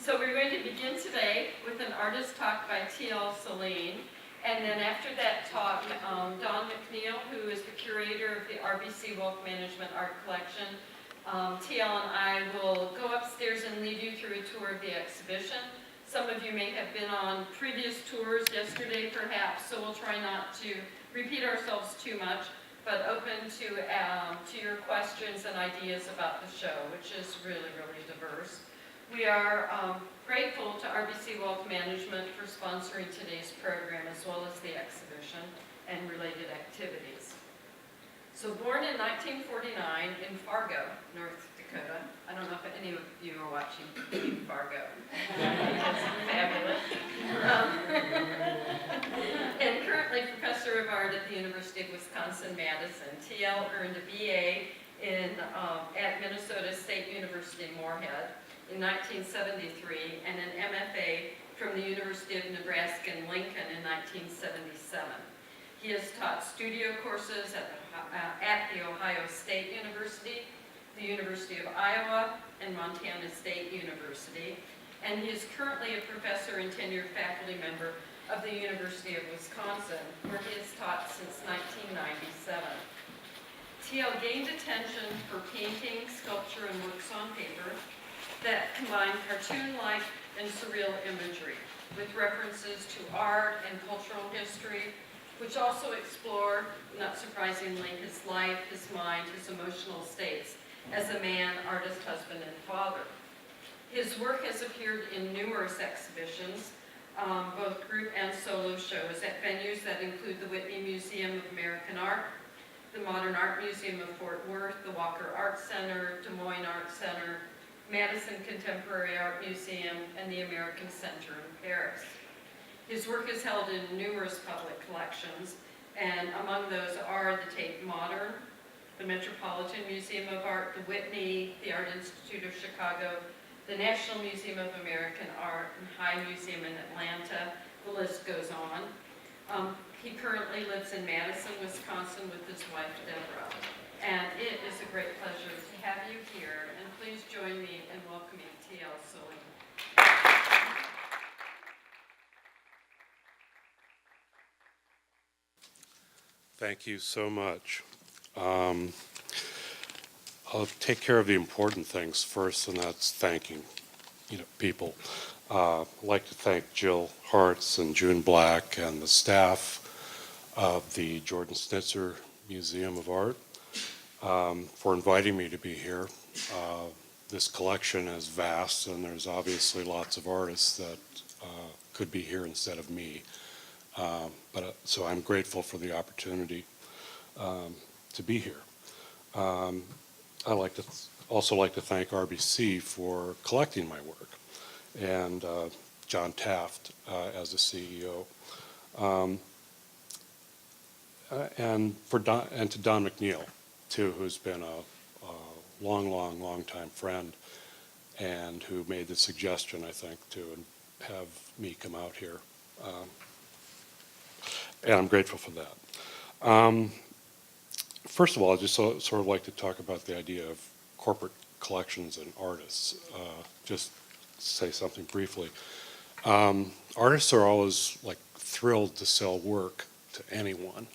So we're going to begin today with an artist talk by T.L. Solien. And then after that talk, Don McNeil, who is the curator of the RBC Wealth Management Art Collection, T.L. and I will go upstairs and lead you through a tour of the exhibition. Some of you may have been on previous tours yesterday, perhaps, so we'll try not to repeat ourselves too much, but open to your questions and ideas about the show, which is really, really diverse. We are grateful to RBC Wealth Management for sponsoring today's program, as well as the exhibition and related activities. So born in 1949 in Fargo, North Dakota. I don't know if any of you are watching Fargo. It's fabulous. And currently professor of art at the University of Wisconsin-Madison. T.L. earned a BA at Minnesota State University Moorhead in 1973 and an MFA from the University of Nebraska in Lincoln in 1977. He has taught studio courses at the Ohio State University, the University of Iowa, and Montana State University, and he is currently a professor and tenured faculty member of the University of Wisconsin, where he has taught since 1997. T.L. gained attention for painting, sculpture, and works on paper that combine cartoon-like and surreal imagery with references to art and cultural history, which also explore, not surprisingly, his life, his mind, his emotional states as a man, artist, husband, and father. His work has appeared in numerous exhibitions, both group and solo shows at venues that include the Whitney Museum of American Art, the Modern Art Museum of Fort Worth, the Walker Art Center, Des Moines Art Center, Madison Contemporary Art Museum, and the American Center in Paris. His work is held in numerous public collections, and among those are the Tate Modern, the Metropolitan Museum of Art, the Whitney, the Art Institute of Chicago, the National Museum of American Art, and High Museum in Atlanta. The list goes on. He currently lives in Madison, Wisconsin with his wife, Deborah. And it is a great pleasure to have you here, and please join me in welcoming T.L. Solien. Thank you so much. I'll take care of the important things first, and that's thanking, people. I'd like to thank Jill Hartz and June Black and the staff of the Jordan Schnitzer Museum of Art for inviting me to be here. This collection is vast, and there's obviously lots of artists that could be here instead of me. So I'm grateful for the opportunity to be here. I'd also like to thank RBC for collecting my work, and John Taft as the CEO, and to Don McNeil too, who's been a long time friend, and who made the suggestion, I think, to have me come out here. And I'm grateful for that. First of all, I'd just sort of like to talk about the idea of corporate collections and artists. Just say something briefly. Artists are always thrilled to sell work to anyone.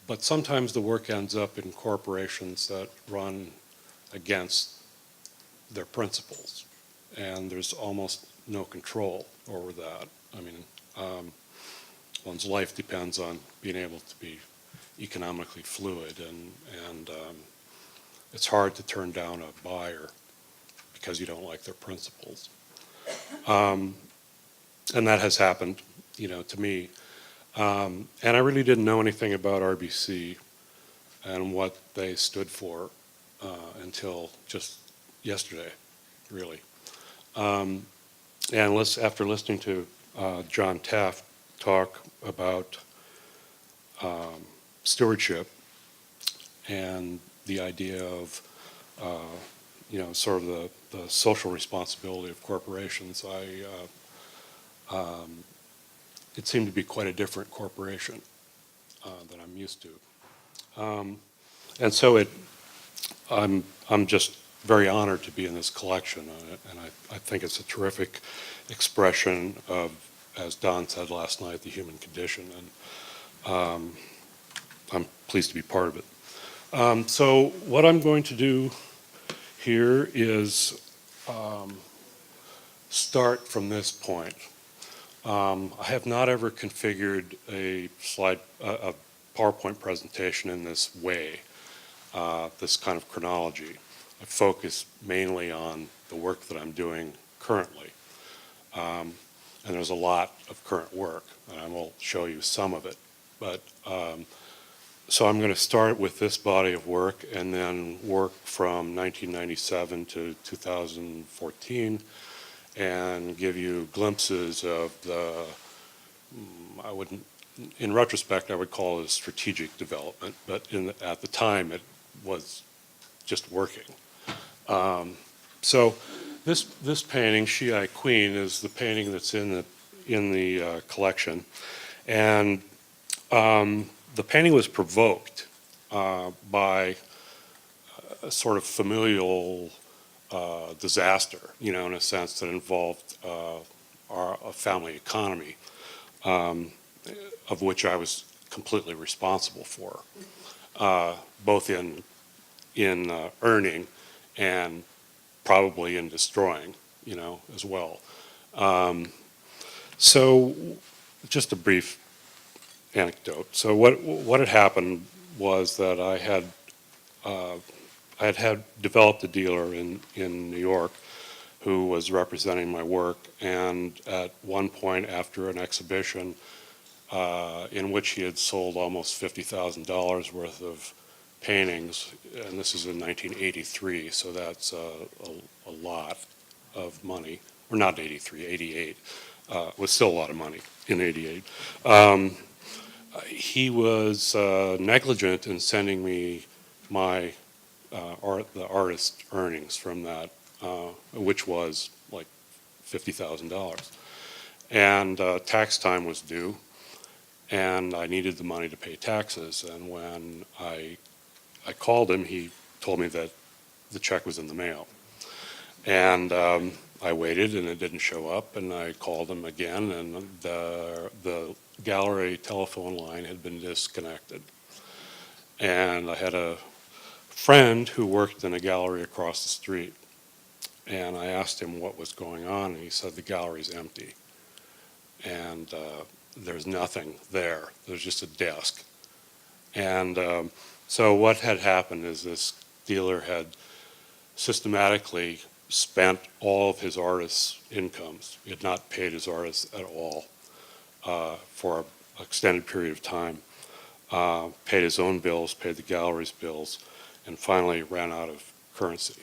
But sometimes the work ends up in corporations that run against their principles, and there's almost no control over that. I mean, one's life depends on being able to be economically fluid, and it's hard to turn down a buyer because you don't like their principles. And that has happened, to me. And I really didn't know anything about RBC and what they stood for until just yesterday, really. And after listening to John Taft talk about stewardship and the idea of, sort of the social responsibility of corporations, it seemed to be quite a different corporation than I'm used to. And so I'm just very honored to be in this collection, and I think it's a terrific expression of, as Don said last night, the human condition, and I'm pleased to be part of it. So what I'm going to do here is start from this point. I have not ever configured a PowerPoint presentation in this way, this kind of chronology. I focus mainly on the work that I'm doing currently. And there's a lot of current work, and I will show you some of it. But so I'm going to start with this body of work and then work from 1997 to 2014 and give you glimpses of the, in retrospect, I would call it a strategic development, but at the time it was just working. So this painting, She I Queen, is the painting that's in the collection, and the painting was provoked by a sort of familial disaster, in a sense that involved our family economy, of which I was completely responsible for, both in earning and probably in destroying, as well. So just a brief anecdote. So what had happened was that I had developed a dealer in New York who was representing my work, and at one point after an exhibition in which he had sold almost $50,000 worth of paintings, and this is in 1983, so that's a lot of money, or not 83, 88, was still a lot of money in 88. He was negligent in sending me the artist earnings from that, which was like $50,000. And tax time was due, and I needed the money to pay taxes. And when I called him, he told me that the check was in the mail. And I waited, and it didn't show up, and I called him again, and the gallery telephone line had been disconnected. And I had a friend who worked in a gallery across the street, and I asked him what was going on, and he said the gallery's empty, and there's nothing there. There's just a desk. And so what had happened is this dealer had systematically spent all of his artists' incomes. He had not paid his artists at all for an extended period of time, paid his own bills, paid the gallery's bills, and finally ran out of currency.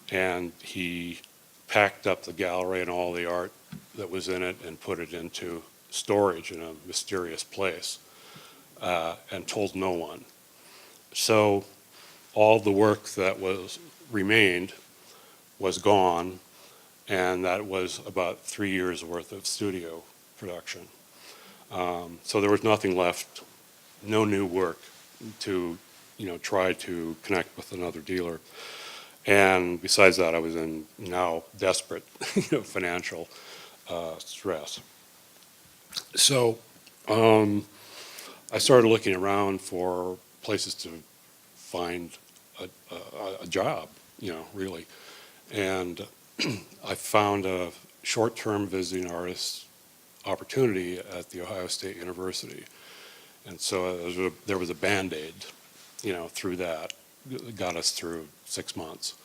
And he packed up the gallery and all the art that was in it and put it into storage in a mysterious place, and told no one. So all the work that remained was gone, and that was about 3 years worth of studio production. So there was nothing left, no new work to try to connect with another dealer. And besides that, I was in now desperate financial stress. So I started looking around for places to find a job, really. And I found a short-term visiting artist opportunity at the Ohio State University. And so there was a Band-Aid, through that. It got us through 6 months.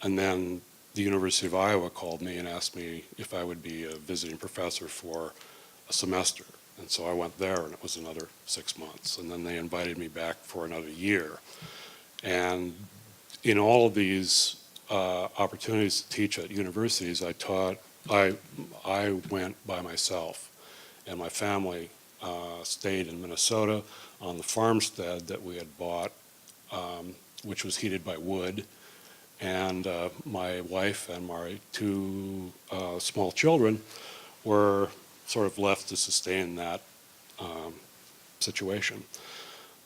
And then the University of Iowa called me and asked me if I would be a visiting professor for a semester. And so I went there, and it was another 6 months. And then they invited me back for another year. And in all of these opportunities to teach at universities, I went by myself, and my family stayed in Minnesota on the farmstead that we had bought, which was heated by wood. And my wife and my two small children were sort of left to sustain that situation.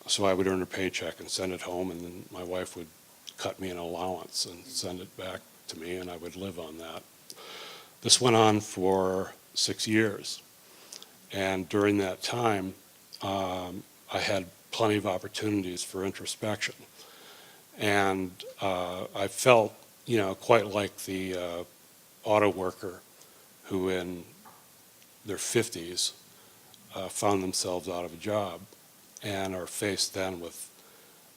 So I would earn a paycheck and send it home, and then my wife would cut me an allowance and send it back to me, and I would live on that. This went on for 6 years, and during that time, I had plenty of opportunities for introspection. And I felt, quite like the auto worker who in their 50s found themselves out of a job and are faced then with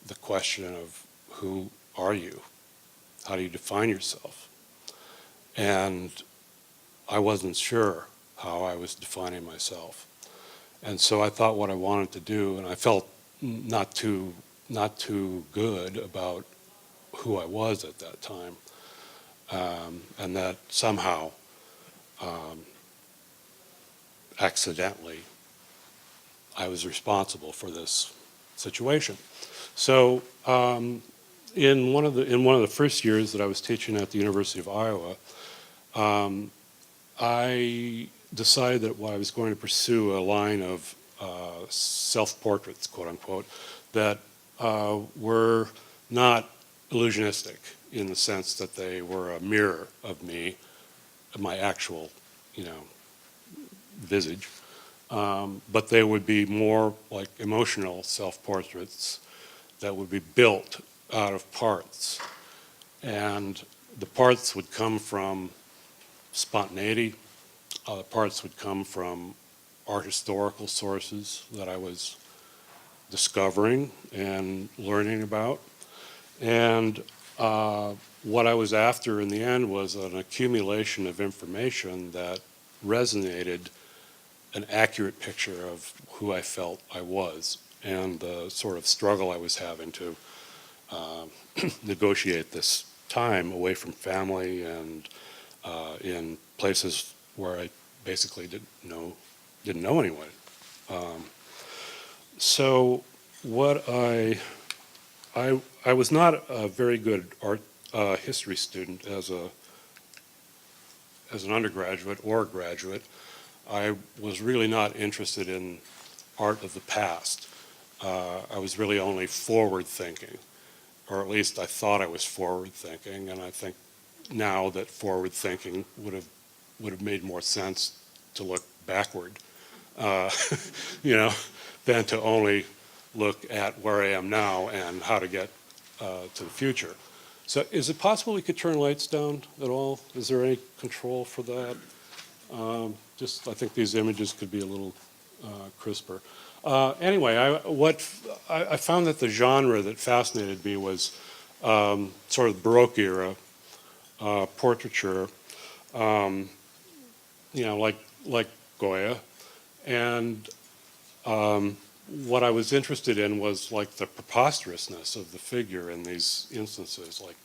the question of who are you? How do you define yourself? And I wasn't sure how I was defining myself. And so I thought what I wanted to do, and I felt not too good about who I was at that time, and that somehow, accidentally, I was responsible for this situation. So in one of the first years that I was teaching at the University of Iowa, I decided that I was going to pursue a line of self-portraits, quote unquote, that were not illusionistic in the sense that they were a mirror of me, of my actual, visage, but they would be more like emotional self-portraits that would be built out of parts. And the parts would come from spontaneity, the parts would come from art historical sources that I was discovering and learning about. And what I was after in the end was an accumulation of information that resonated an accurate picture of who I felt I was and the sort of struggle I was having to negotiate this time away from family and in places where I basically didn't know anyone. So what I was not a very good art history student as an undergraduate or graduate. I was really not interested in art of the past. I was really only forward thinking, or at least I thought I was forward thinking, and I think now that forward thinking would have made more sense to look backward, than to only look at where I am now and how to get to the future. So is it possible we could turn lights down at all? Is there any control for that? I think these images could be a little crisper. Anyway, I found that the genre that fascinated me was sort of Baroque era portraiture, like Goya, and what I was interested in was like the preposterousness of the figure in these instances. Like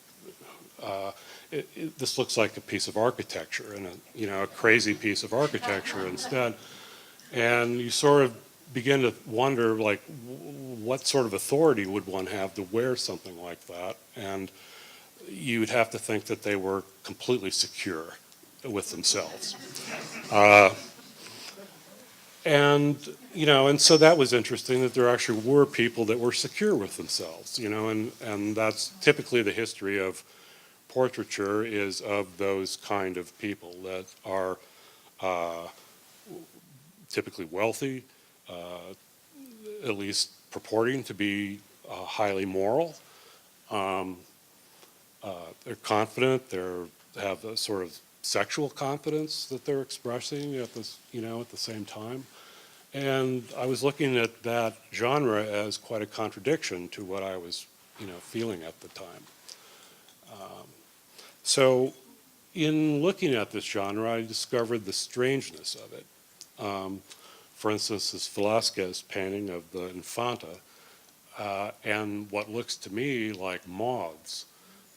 this looks like a piece of architecture, and a crazy piece of architecture instead. And you sort of begin to wonder, like, what sort of authority would one have to wear something like that? And you'd have to think that they were completely secure with themselves. And so that was interesting, that there actually were people that were secure with themselves, and that's typically the history of portraiture, is of those kind of people that are typically wealthy, at least purporting to be highly moral. They're confident, they have a sort of sexual confidence that they're expressing at the same time. And I was looking at that genre as quite a contradiction to what I was, feeling at the time. So in looking at this genre, I discovered the strangeness of it. For instance, this Velázquez painting of the Infanta, and what looks to me like moths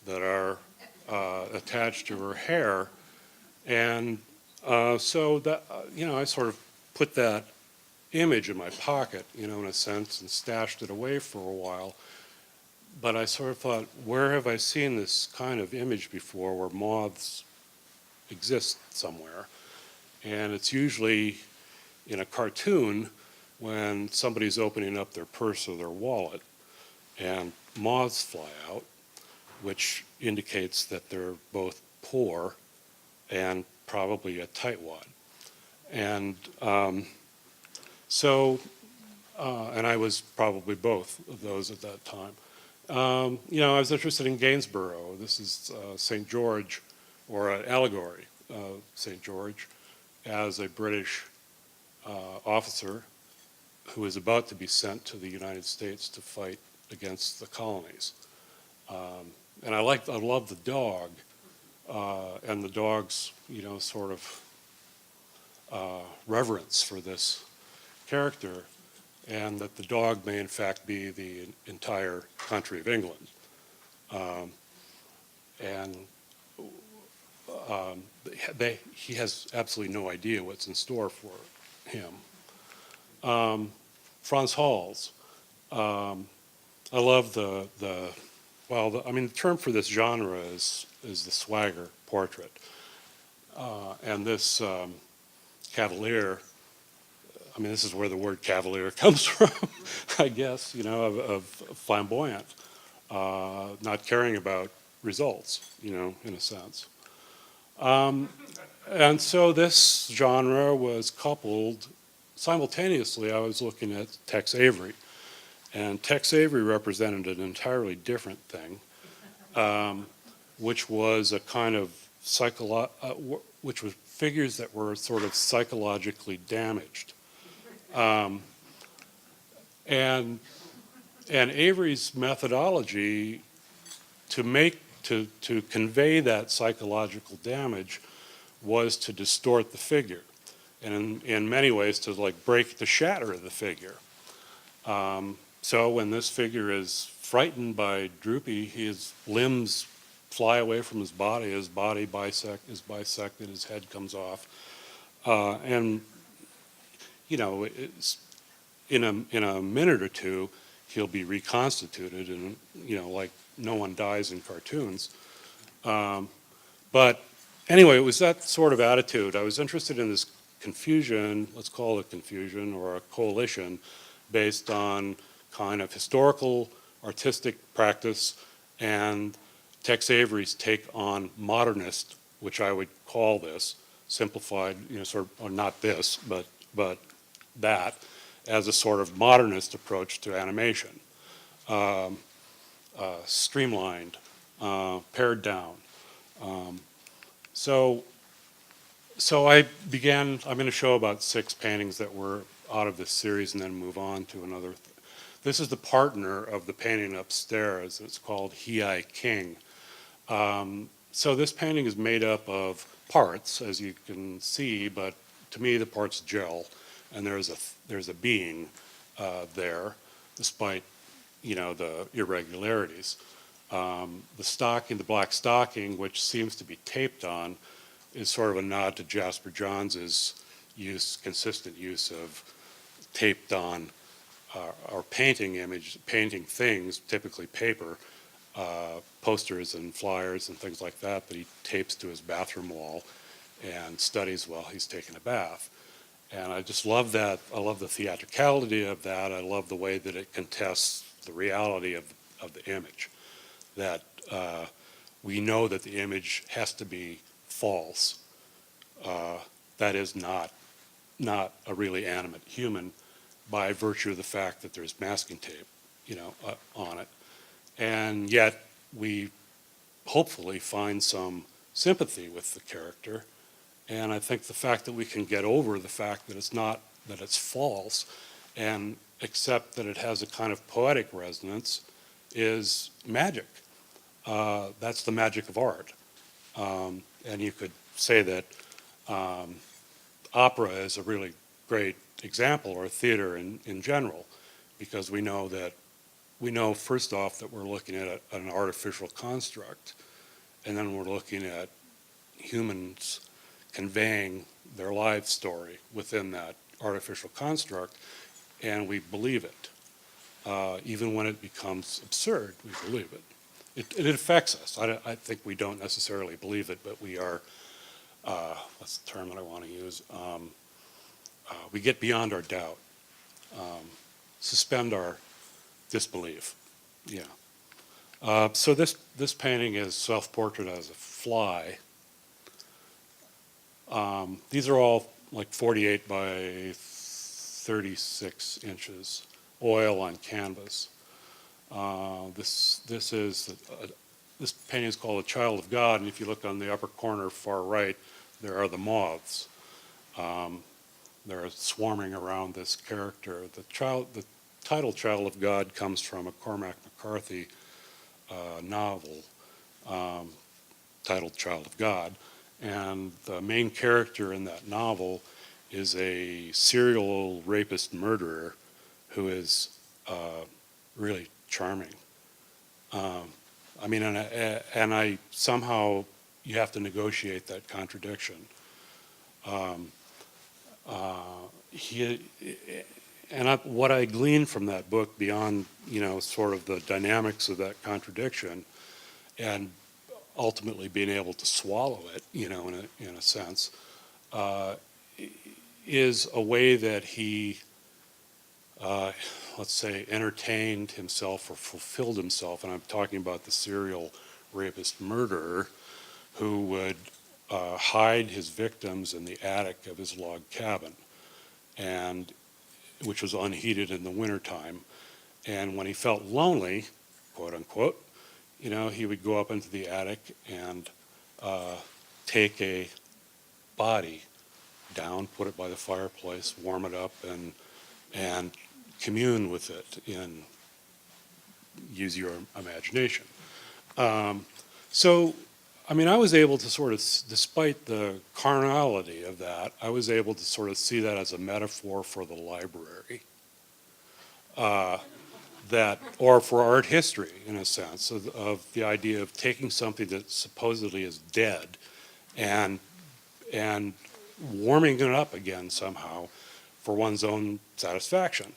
that are attached to her hair. And so that, I sort of put that image in my pocket, in a sense, and stashed it away for a while. But I sort of thought, where have I seen this kind of image before, where moths exist somewhere? And it's usually in a cartoon when somebody's opening up their purse or their wallet and moths fly out, which indicates that they're both poor and probably a tightwad. And and I was probably both of those at that time. I was interested in Gainsborough. This is St. George, or an allegory of St. George, as a British officer who is about to be sent to the United States to fight against the colonies. And I love the dog, and the dog's, sort of reverence for this character, and that the dog may in fact be the entire country of England. He has absolutely no idea what's in store for him. Franz Hals. I love the term for this genre is the swagger portrait. And this cavalier, this is where the word cavalier comes from, I guess, of flamboyant, not caring about results, in a sense. And so this genre was coupled, simultaneously I was looking at Tex Avery. And Tex Avery represented an entirely different thing, which was a kind of which was figures that were sort of psychologically damaged. And Avery's methodology to convey that psychological damage was to distort the figure, and in many ways to shatter the figure. So when this figure is frightened by Droopy, his limbs fly away from his body is bisected, his head comes off, and it's in a minute or two he'll be reconstituted, and like no one dies in cartoons. But anyway, it was that sort of attitude. I was interested in this confusion, let's call it confusion, or a coalition based on kind of historical artistic practice and Tex Avery's take on modernist, which I would call this, simplified, or not this, but that, as a sort of modernist approach to animation. Streamlined, pared down. So I'm going to show about 6 paintings that were out of this series and then move on to another. This is the partner of the painting upstairs. It's called He-I King. So this painting is made up of parts, as you can see, but to me the parts gel, and there's a being there, despite the irregularities. The black stocking, which seems to be taped on, is sort of a nod to Jasper Johns' consistent use of taped on or painting things, typically paper, posters and flyers and things like that he tapes to his bathroom wall and studies while he's taking a bath. And I just love that. I love the theatricality of that. I love the way that it contests the reality of the image. That we know that the image has to be false. That is not a really animate human by virtue of the fact that there's masking tape, on it. And yet we hopefully find some sympathy with the character. And I think the fact that we can get over the fact that it's false and accept that it has a kind of poetic resonance is magic. That's the magic of art. And you could say that opera is a really great example, or theater in general, because we know first off that we're looking at an artificial construct, and then we're looking at humans conveying their life story within that artificial construct, and we believe it. Even when it becomes absurd, we believe it. It affects us. I think we don't necessarily believe it, but we are, that's the term that I want to use, we get beyond our doubt, suspend our disbelief. Yeah. So this painting is self-portrait as a fly. These are all like 48 by 36 inches, oil on canvas. This painting is called A Child of God, and if you look on the upper corner far right, there are the moths. They're swarming around this character. The title Child of God comes from a Cormac McCarthy novel titled Child of God, and the main character in that novel is a serial rapist murderer who is really charming. I mean, and I somehow, you have to negotiate that contradiction. What I gleaned from that book, beyond, sort of the dynamics of that contradiction, and ultimately being able to swallow it, in a sense, is a way that he, let's say, entertained himself or fulfilled himself. And I'm talking about the serial rapist murderer who would hide his victims in the attic of his log cabin, and which was unheated in the wintertime. And when he felt lonely, quote unquote, he would go up into the attic and take a body down, put it by the fireplace, warm it up, and commune with it, and use your imagination. So, I mean, I was able to sort of, despite the carnality of that, I was able to sort of see that as a metaphor for the library. Or for art history, in a sense, of the idea of taking something that supposedly is dead and warming it up again somehow for one's own satisfaction.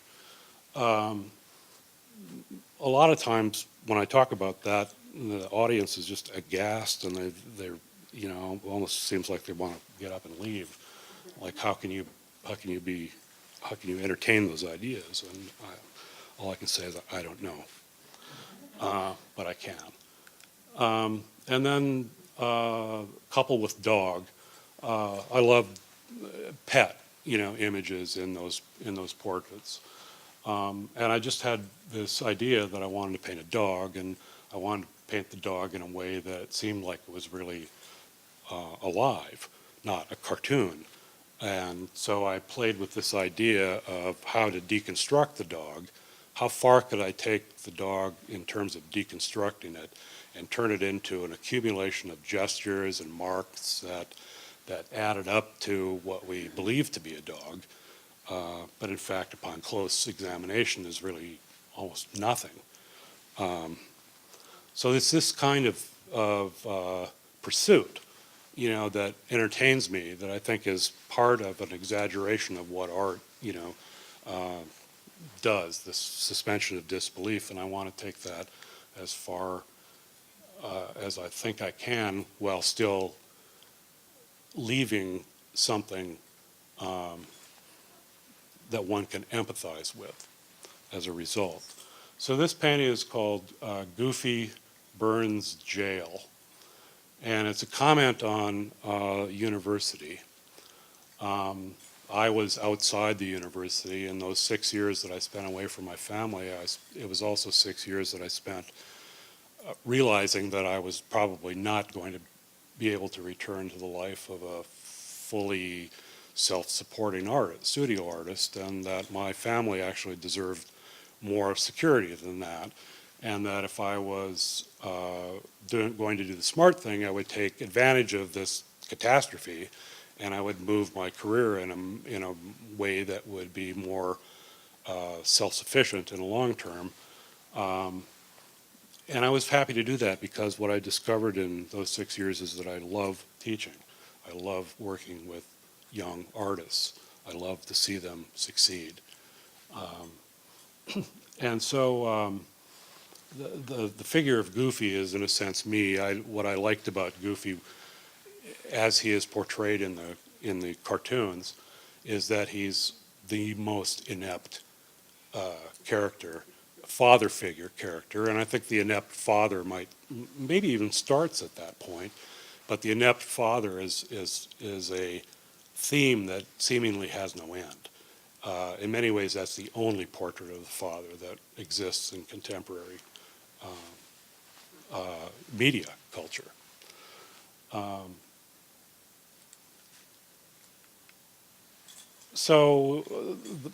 A lot of times when I talk about that, the audience is just aghast, and they're almost seems like they want to get up and leave. Like, how can you entertain those ideas? And all I can say is I don't know, but I can. And then coupled with dog, I love pet, images in those portraits. And I just had this idea that I wanted to paint a dog, and I wanted to paint the dog in a way that seemed like it was really alive, not a cartoon. And so I played with this idea of how to deconstruct the dog. How far could I take the dog in terms of deconstructing it and turn it into an accumulation of gestures and marks that added up to what we believe to be a dog, but in fact, upon close examination, is really almost nothing. So it's this kind of pursuit, that entertains me, that I think is part of an exaggeration of what art, does, this suspension of disbelief, and I want to take that as far as I think I can, while still leaving something that one can empathize with as a result. So this painting is called Goofy Burns Jail, and it's a comment on university. I was outside the university in those 6 years that I spent away from my family. It was also 6 years that I spent realizing that I was probably not going to be able to return to the life of a fully self-supporting studio artist, and that my family actually deserved more security than that, and that if I was going to do the smart thing, I would take advantage of this catastrophe, and I would move my career in a way that would be more self-sufficient in the long term. And I was happy to do that, because what I discovered in those 6 years is that I love teaching. I love working with young artists. I love to see them succeed. And so the figure of Goofy is, in a sense, me. What I liked about Goofy, as he is portrayed in the cartoons, is that he's the most inept character father figure character, and I think the inept father maybe even starts at that point, but the inept father is a theme that seemingly has no end. In many ways, that's the only portrait of the father that exists in contemporary media culture.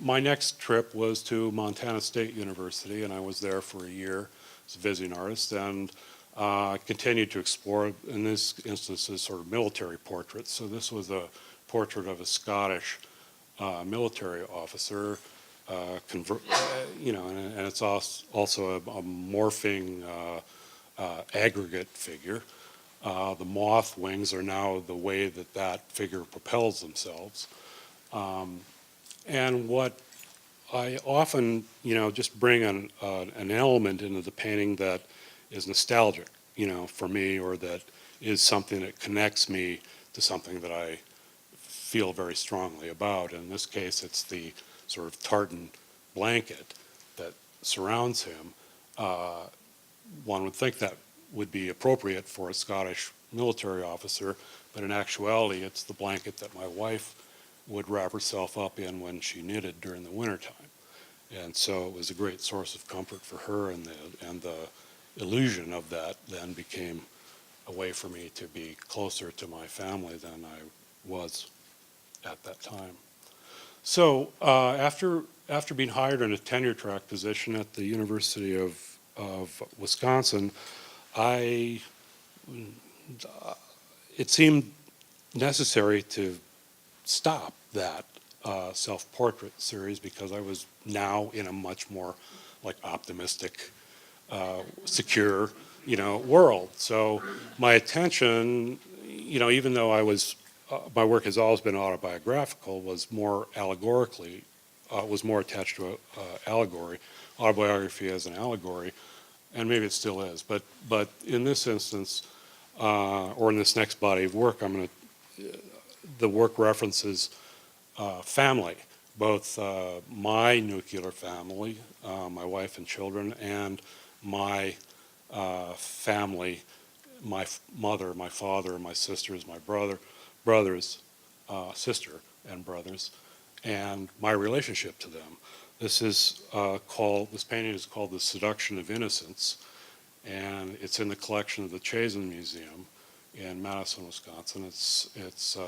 My next trip was to Montana State University, and I was there for a year as a visiting artist, and continued to explore, in this instance, sort of military portraits. So this was a portrait of a Scottish military officer, and it's also a morphing aggregate figure. The moth wings are now the way that figure propels themselves. And what I often, just bring an element into the painting that is nostalgic, for me, or that is something that connects me to something that I feel very strongly about. In this case, it's the sort of tartan blanket that surrounds him. One would think that would be appropriate for a Scottish military officer, but in actuality, it's the blanket that my wife would wrap herself up in when she knitted during the wintertime. And so it was a great source of comfort for her, and the illusion of that then became a way for me to be closer to my family than I was at that time. So after being hired in a tenure track position at the University of Wisconsin, it seemed necessary to stop that self-portrait series because I was now in a much more optimistic, secure, world. So my attention, even though my work has always been autobiographical, was more attached to allegory, autobiography as an allegory, and maybe it still is. But in this instance, or in this next body of work, the work references family, both my nuclear family, my wife and children, and my family, my mother, my father, my sisters, my sister and brothers, and my relationship to them. This painting is called The Seduction of Innocence, and it's in the collection of the Chazen Museum in Madison, Wisconsin. It's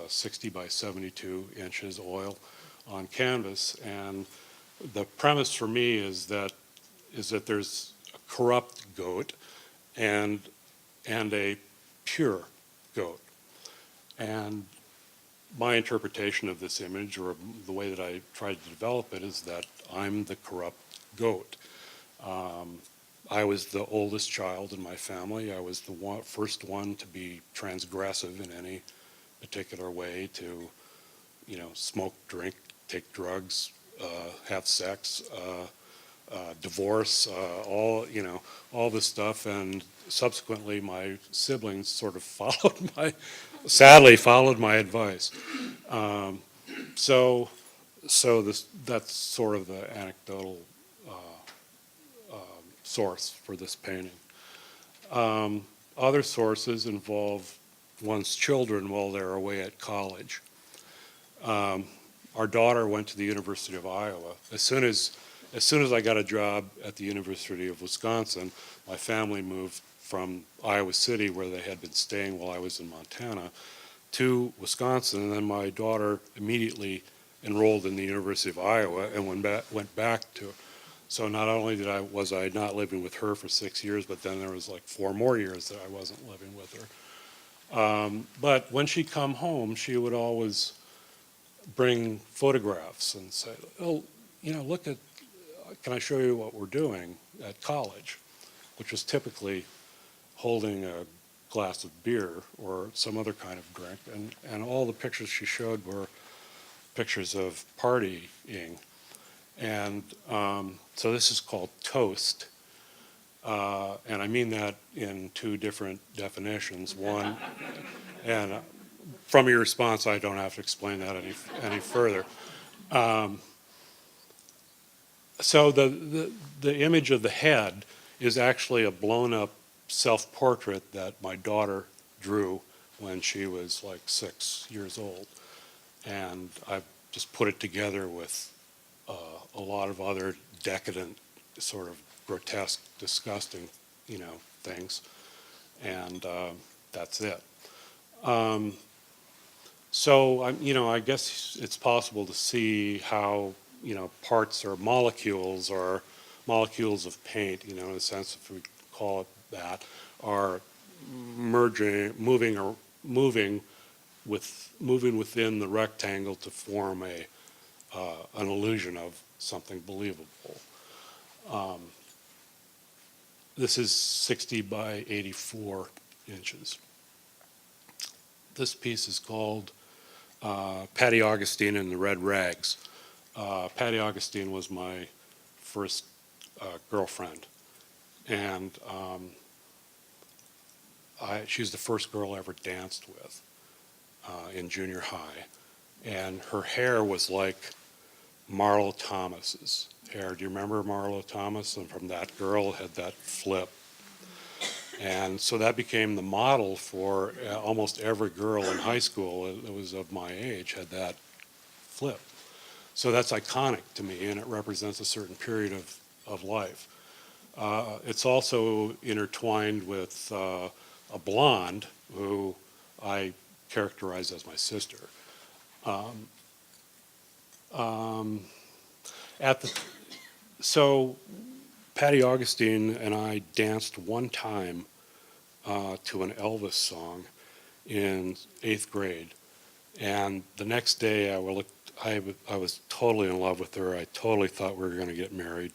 60 by 72 inches oil on canvas, and the premise for me is that there's a corrupt goat and a pure goat. And my interpretation of this image, or the way that I tried to develop it, is that I'm the corrupt goat. I was the oldest child in my family. I was the first one to be transgressive in any particular way, to, smoke, drink, take drugs, have sex, divorce, all this stuff. And subsequently, my siblings sort of sadly followed my advice. That's sort of the anecdotal source for this painting. Other sources involve one's children while they're away at college. Our daughter went to the University of Iowa. As soon as I got a job at the University of Wisconsin, my family moved from Iowa City, where they had been staying while I was in Montana, to Wisconsin, and then my daughter immediately enrolled in the University of Iowa and went back to. So not only was I not living with her for 6 years, but then there was 4 more years that I wasn't living with her. But when she'd come home, she would always bring photographs and say, "Oh, can I show you what we're doing at college?" Which was typically holding a glass of beer or some other kind of drink. And all the pictures she showed were pictures of partying. And so this is called toast. And I mean that in 2 different definitions. One, and from your response, I don't have to explain that any further. So the image of the head is actually a blown up self-portrait that my daughter drew when she was like 6 years old. And I've just put it together with a lot of other decadent, sort of grotesque, disgusting, things. And that's it. So I guess it's possible to see how, parts or molecules of paint, in a sense, if we call it that, are moving within the rectangle to form an illusion of something believable. This is 60 by 84 inches. This piece is called Patty Augustine and the Red Rags. Patty Augustine was my first girlfriend, and she's the first girl I ever danced with in junior high, and her hair was like Marlo Thomas's hair. Do you remember Marlo Thomas? And from that girl had that flip. And so that became the model for almost every girl in high school that was of my age had that flip. So that's iconic to me, and it represents a certain period of life. It's also intertwined with a blonde who I characterize as my sister. So Patty Augustine and I danced one time to an Elvis song in 8th grade, and the next day I was totally in love with her. I totally thought we were going to get married.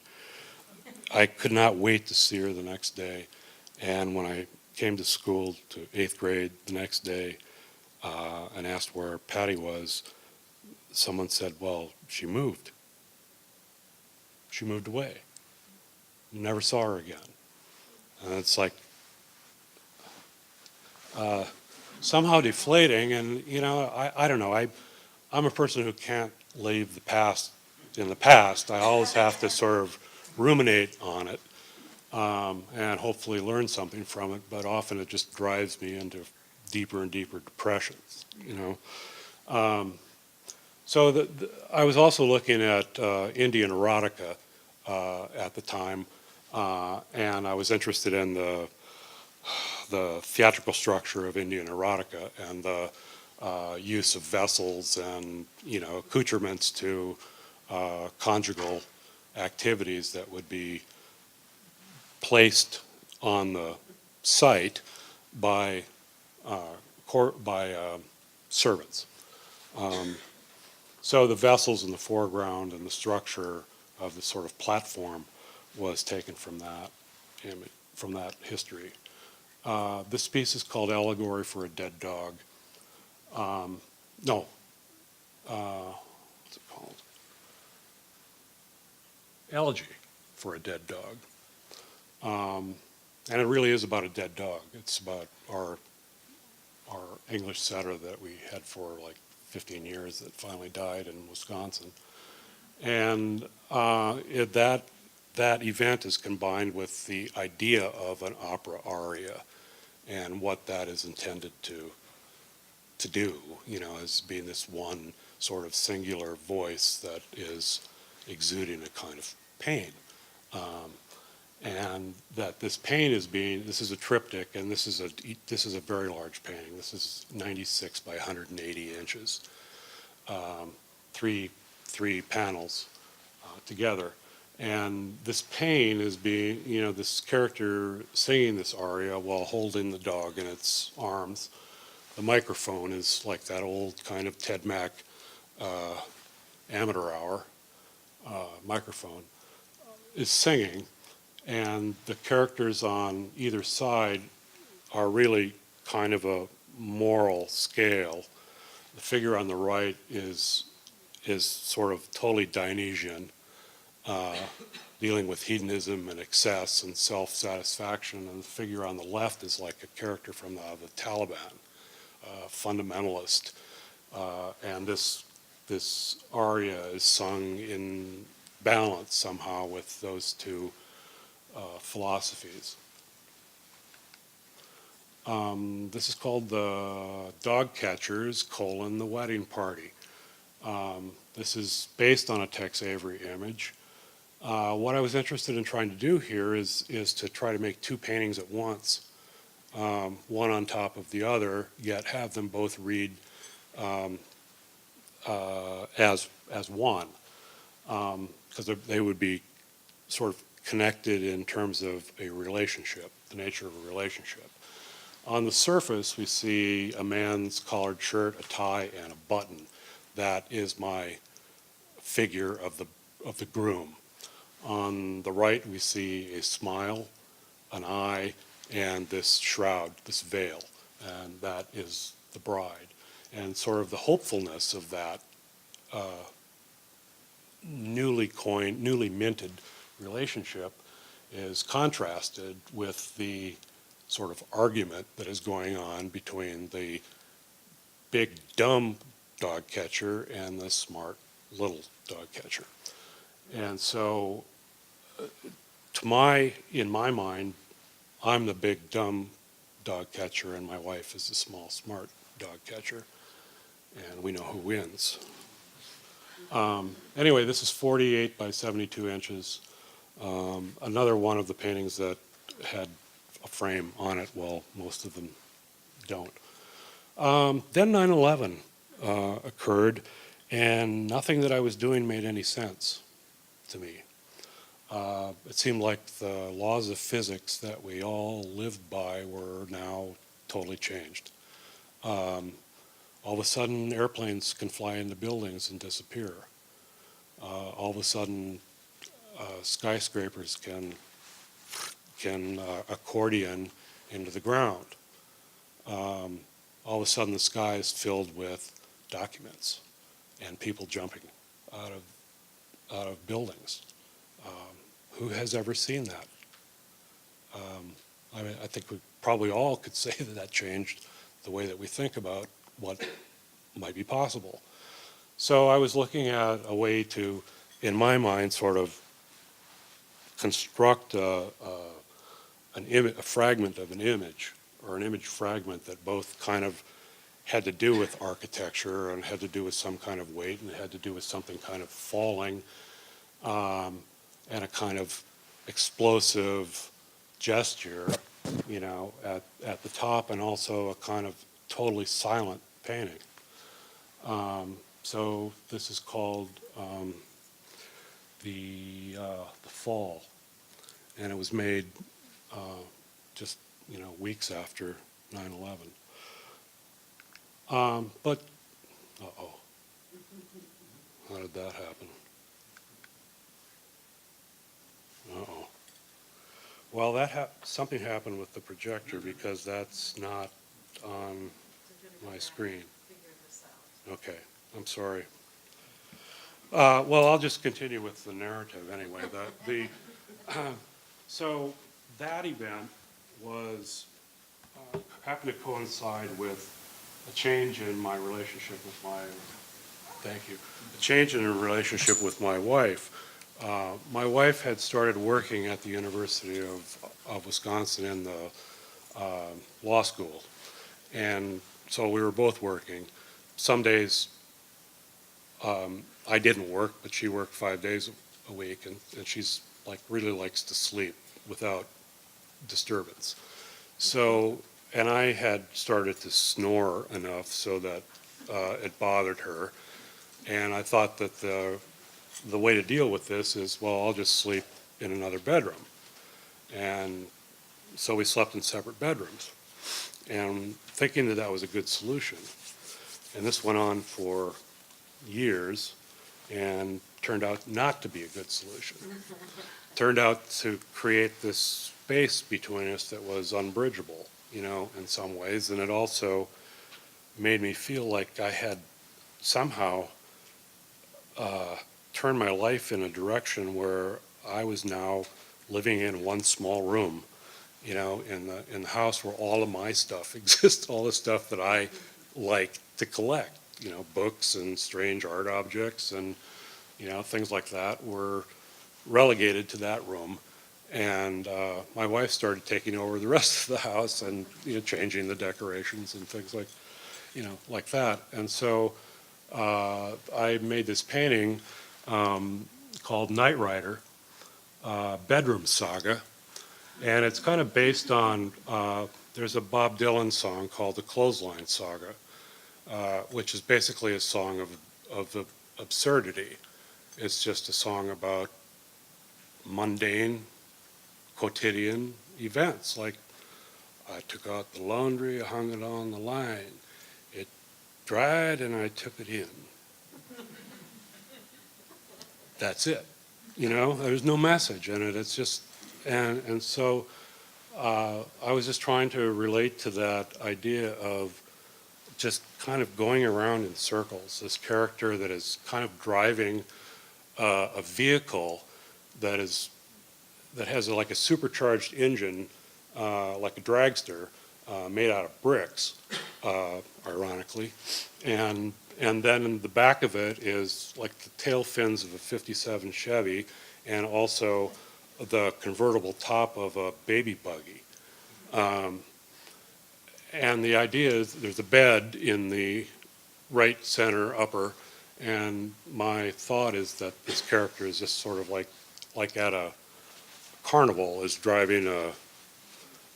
I could not wait to see her the next day, and when I came to school to 8th grade the next day and asked where Patty was, someone said, well, she moved. She moved away. Never saw her again. And it's like somehow deflating, and I don't know. I'm a person who can't leave the past in the past. I always have to sort of ruminate on it and hopefully learn something from it, but often it just drives me into deeper and deeper depressions, So I was also looking at Indian erotica at the time, and I was interested in the theatrical structure of Indian erotica and the use of vessels and accoutrements to conjugal activities that would be placed on the site by servants. So the vessels in the foreground and the structure of the sort of platform was taken from that image, from that history. This piece is called Allegory for a Dead Dog. What's it called? Elegy for a Dead Dog. And it really is about a dead dog. It's about our English setter that we had for like 15 years that finally died in Wisconsin. And that event is combined with the idea of an opera aria and what that is intended to do, as being this one sort of singular voice that is exuding a kind of pain. And that this pain this is a triptych, and this is a very large painting. This is 96 by 180 inches, three panels together. And this pain is being, this character singing this aria while holding the dog in its arms. The microphone is like that old kind of Ted Mack amateur hour microphone, is singing. And the characters on either side are really kind of a moral scale. The figure on the right is sort of totally Dionysian, dealing with hedonism and excess and self-satisfaction. And the figure on the left is like a character from the Taliban, fundamentalist. And this aria is sung in balance somehow with those two philosophies. This is called the Dog Catchers, the Wedding Party. This is based on a Tex Avery image. What I was interested in trying to do here is to try to make two paintings at once, one on top of the other, yet have them both read as one, because they would be sort of connected in terms of a relationship, the nature of a relationship. On the surface, we see a man's collared shirt, a tie, and a button. That is my figure of the groom. On the right, we see a smile, an eye, and this shroud, this veil, and that is the bride. And sort of the hopefulness of that newly minted relationship is contrasted with the sort of argument that is going on between the big dumb dog catcher and the smart little dog catcher. And so in my mind, I'm the big dumb dog catcher and my wife is the small smart dog catcher, and we know who wins. Anyway, this is 48 by 72 inches. Another one of the paintings that had a frame on it. Well, most of them don't. Then 9/11 occurred, and nothing that I was doing made any sense to me. It seemed like the laws of physics that we all lived by were now totally changed. All of a sudden, airplanes can fly into buildings and disappear. All of a sudden, skyscrapers can accordion into the ground. All of a sudden, the sky is filled with documents and people jumping out of buildings. Who has ever seen that? I mean, I think we probably all could say that changed the way that we think about what might be possible. So I was looking at a way to, in my mind, sort of construct a fragment of an image, or an image fragment that both kind of had to do with architecture and had to do with some kind of weight and had to do with something kind of falling, and a kind of explosive gesture, at the top, and also a kind of totally silent painting. So this is called the Fall, and it was made just weeks after 9/11. But how did that happen? Well, something happened with the projector, because that's not on my screen. Okay, I'm sorry. Well, I'll just continue with the narrative anyway. So that event happened to coincide with a change in my relationship with my wife. My wife had started working at the University of Wisconsin in the law school, and so we were both working. Some days I didn't work, but she worked 5 days a week, and she's really likes to sleep without disturbance. So, and I had started to snore enough so that it bothered her, and I thought that the way to deal with this is, well, I'll just sleep in another bedroom. And so we slept in separate bedrooms, and thinking that that was a good solution. And this went on for years and turned out not to be a good solution. Turned out to create this space between us that was unbridgeable, in some ways. And it also made me feel like I had somehow turned my life in a direction where I was now living in one small room, in the house where all of my stuff exists, all the stuff that I like to collect, books and strange art objects and, things like that were relegated to that room. And my wife started taking over the rest of the house and changing the decorations and things like that. And so I made this painting called Night Rider, Bedroom Saga, and it's kind of based on, there's a Bob Dylan song called the Clothesline Saga, which is basically a song of absurdity. It's just a song about mundane, quotidian events, like I took out the laundry, I hung it on the line, it dried and I took it in. That's it. There's no message in it. It's just, and so I was just trying to relate to that idea of just kind of going around in circles, this character that is kind of driving a vehicle that has like a supercharged engine, like a dragster, made out of bricks, ironically, and then in the back of it is like the tail fins of a '57 Chevy, and also the convertible top of a baby buggy. And the idea is there's a bed in the right center upper, and my thought is that this character is just sort of like at a carnival, is driving a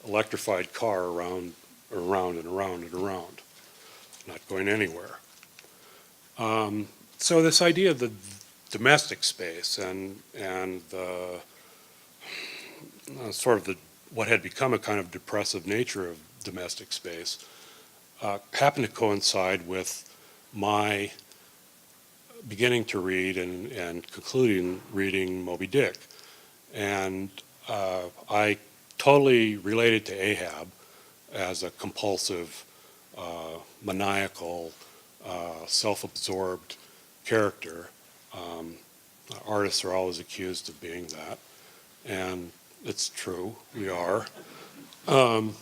electrified car around and around and around, not going anywhere. So this idea of the domestic space and the sort of what had become a kind of depressive nature of domestic space happened to coincide with my beginning to read and concluding reading Moby Dick. And I totally related to Ahab as a compulsive, maniacal, self-absorbed character. Artists are always accused of being that, and it's true, we are. And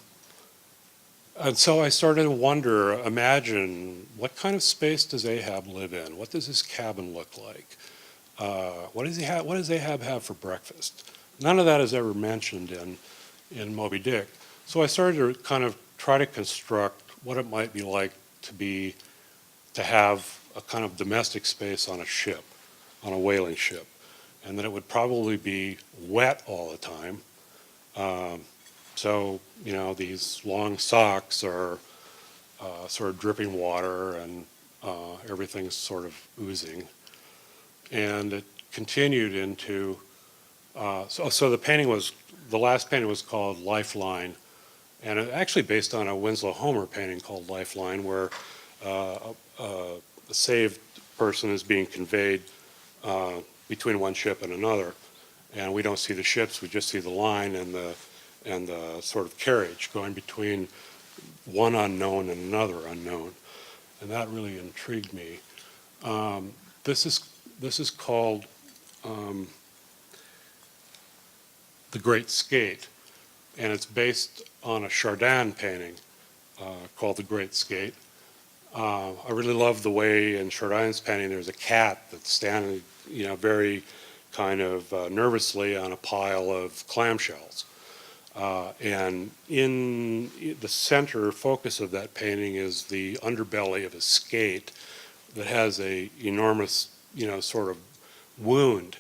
so I started to wonder, imagine, what kind of space does Ahab live in? What does his cabin look like? What does Ahab have for breakfast? None of that is ever mentioned in Moby Dick. So I started to kind of try to construct what it might be like to have a kind of domestic space on a ship, on a whaling ship, and that it would probably be wet all the time. So, these long socks are sort of dripping water, and everything's sort of oozing. And it continued into, so the last painting was called Lifeline, and it actually based on a Winslow Homer painting called Lifeline, where a saved person is being conveyed between one ship and another, and we don't see the ships, we just see the line and the sort of carriage going between one unknown and another unknown, and that really intrigued me. This is called The Great Skate, and it's based on a Chardin painting called The Great Skate. I really love the way in Chardin's painting there's a cat that's standing, very kind of nervously on a pile of clamshells. And in the center focus of that painting is the underbelly of a skate that has a enormous, sort of wound,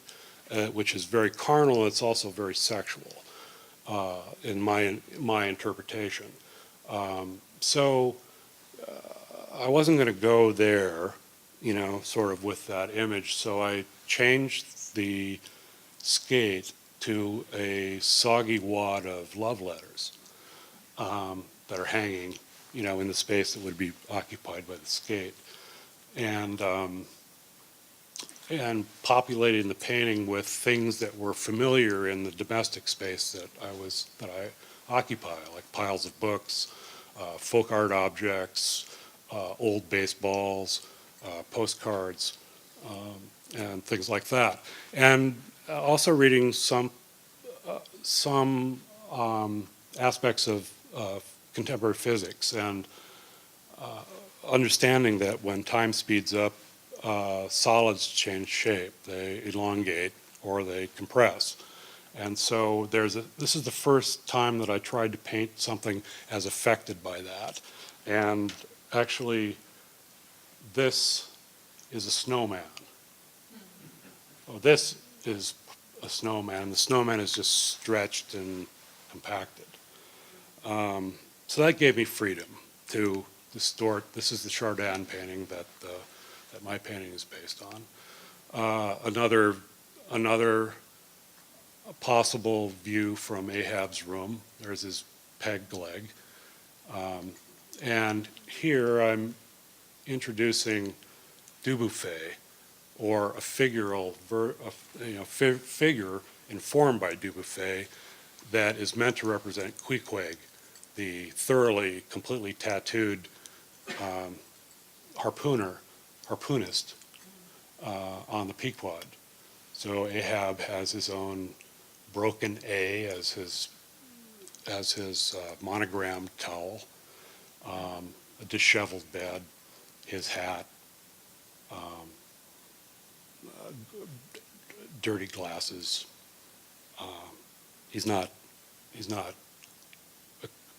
which is very carnal. It's also very sexual, in my interpretation. So I wasn't going to go there, sort of with that image. So I changed the skate to a soggy wad of love letters that are hanging, in the space that would be occupied by the skate, and populating the painting with things that were familiar in the domestic space that I occupy, like piles of books, folk art objects, old baseballs, postcards, and things like that. And also reading some aspects of contemporary physics, and understanding that when time speeds up, solids change shape. They elongate or they compress. And so this is the first time that I tried to paint something as affected by that. And actually, this is a snowman. Oh, this is a snowman. The snowman is just stretched and compacted. So that gave me freedom to distort. This is the Chardin painting that my painting is based on. Another possible view from Ahab's room. There's his pegged leg. And here I'm introducing Dubuffet, or a figural figure informed by Dubuffet that is meant to represent Queequeg, the thoroughly, completely tattooed harpoonist on the Pequod. So Ahab has his own broken A as his monogrammed towel, a disheveled bed, his hat, dirty glasses. He's not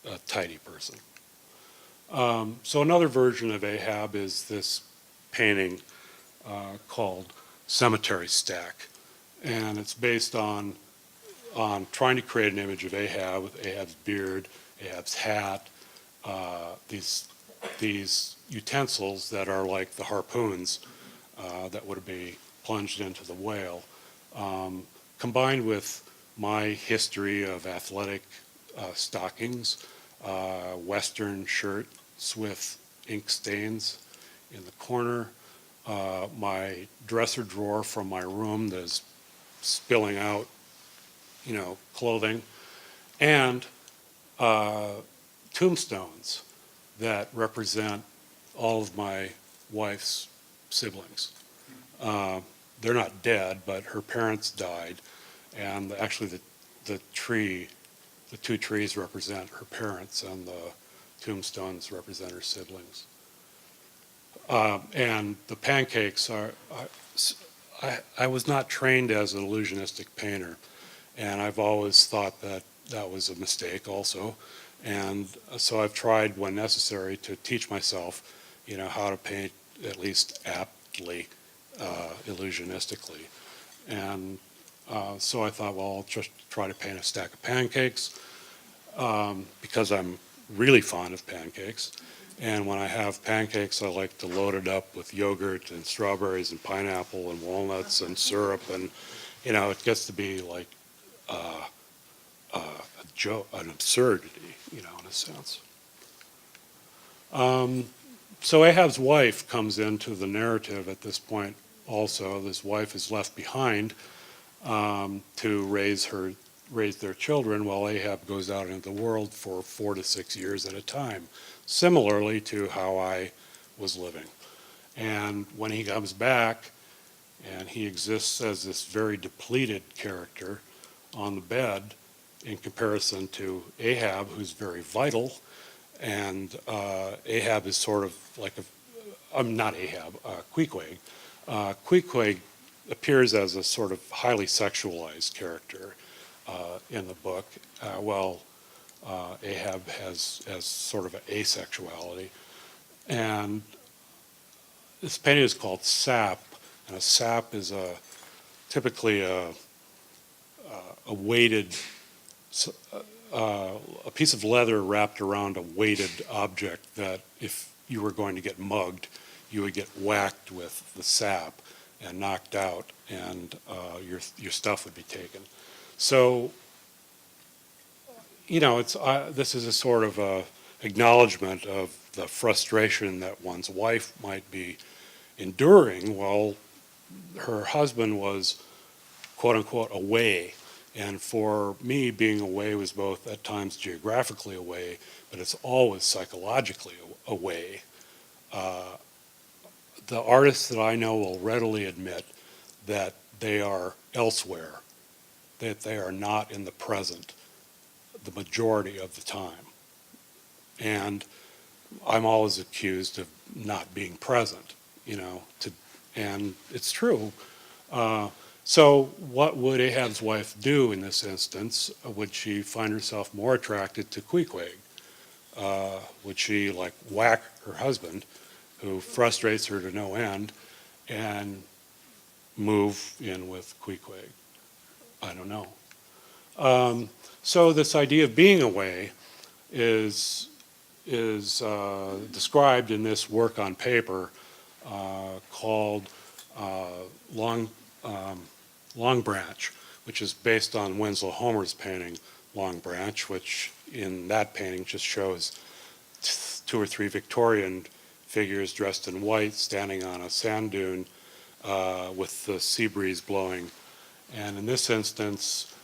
a tidy person. So another version of Ahab is this painting called Cemetery Stack, and it's based on trying to create an image of Ahab with Ahab's beard, Ahab's hat, these utensils that are like the harpoons that would be plunged into the whale, combined with my history of athletic stockings, Western shirts with ink stains in the corner, my dresser drawer from my room that's spilling out, clothing, and tombstones that represent all of my wife's siblings. They're not dead, but her parents died, and actually the two trees represent her parents, and the tombstones represent her siblings. And the pancakes I was not trained as an illusionistic painter, and I've always thought that was a mistake also. And so I've tried when necessary to teach myself, how to paint at least aptly, illusionistically. And so I thought, well, I'll just try to paint a stack of pancakes because I'm really fond of pancakes. And when I have pancakes, I like to load it up with yogurt and strawberries and pineapple and walnuts and syrup. And, it gets to be like a joke, an absurdity, in a sense. So Ahab's wife comes into the narrative at this point also. This wife is left behind to raise their children while Ahab goes out into the world for 4 to 6 years at a time, similarly to how I was living. And when he comes back and he exists as this very depleted character on the bed in comparison to Ahab, who's very vital, and Ahab is sort of like not Ahab, Queequeg. Queequeg appears as a sort of highly sexualized character in the book, while Ahab has sort of an asexuality. And this painting is called Sap, and a sap is typically a weighted, a piece of leather wrapped around a weighted object that if you were going to get mugged, you would get whacked with the sap and knocked out, and your stuff would be taken. So, this is a sort of a acknowledgement of the frustration that one's wife might be enduring while her husband was, quote unquote, away. And for me, being away was both at times geographically away, but it's always psychologically away. The artists that I know will readily admit that they are elsewhere, that they are not in the present the majority of the time. And I'm always accused of not being present, and it's true. So what would Ahab's wife do in this instance? Would she find herself more attracted to Queequeg? Would she like whack her husband, who frustrates her to no end, and move in with Queequeg? I don't know. So this idea of being away is described in this work on paper called Long Branch, which is based on Winslow Homer's painting Long Branch, which in that painting just shows two or three Victorian figures dressed in white standing on a sand dune with the sea breeze blowing. And in this instance,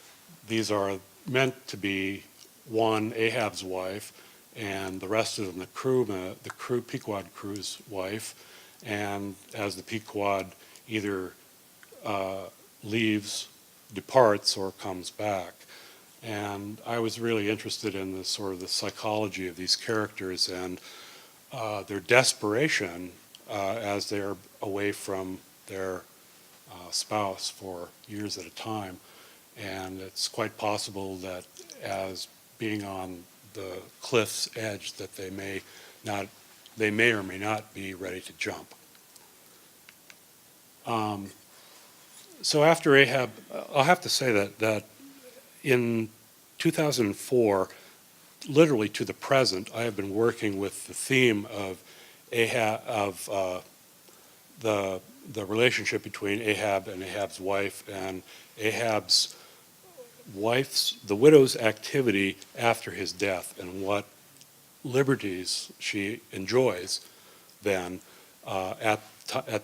these are meant to be one, Ahab's wife, and the rest of them, the Pequod crew's wife. And as the Pequod either leaves, departs, or comes back. And I was really interested in the sort of the psychology of these characters and their desperation as they're away from their spouse for years at a time. And it's quite possible that as being on the cliff's edge that they may or may not be ready to jump. So after Ahab, I'll have to say that in 2004, literally to the present, I have been working with the theme of Ahab, of the relationship between Ahab and Ahab's wife, and Ahab's the widow's activity after his death, and what liberties she enjoys then at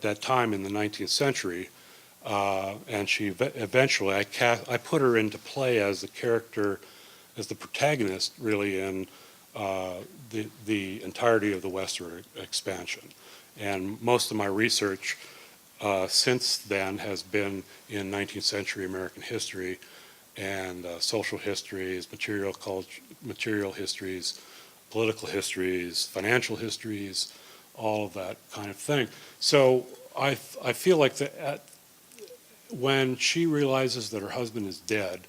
that time in the 19th century. And she eventually, I put her into play as the character, as the protagonist, really, in the entirety of the westward expansion. And most of my research since then has been in 19th century American history and social histories, material histories, political histories, financial histories, all of that kind of thing. So I feel like when she realizes that her husband is dead,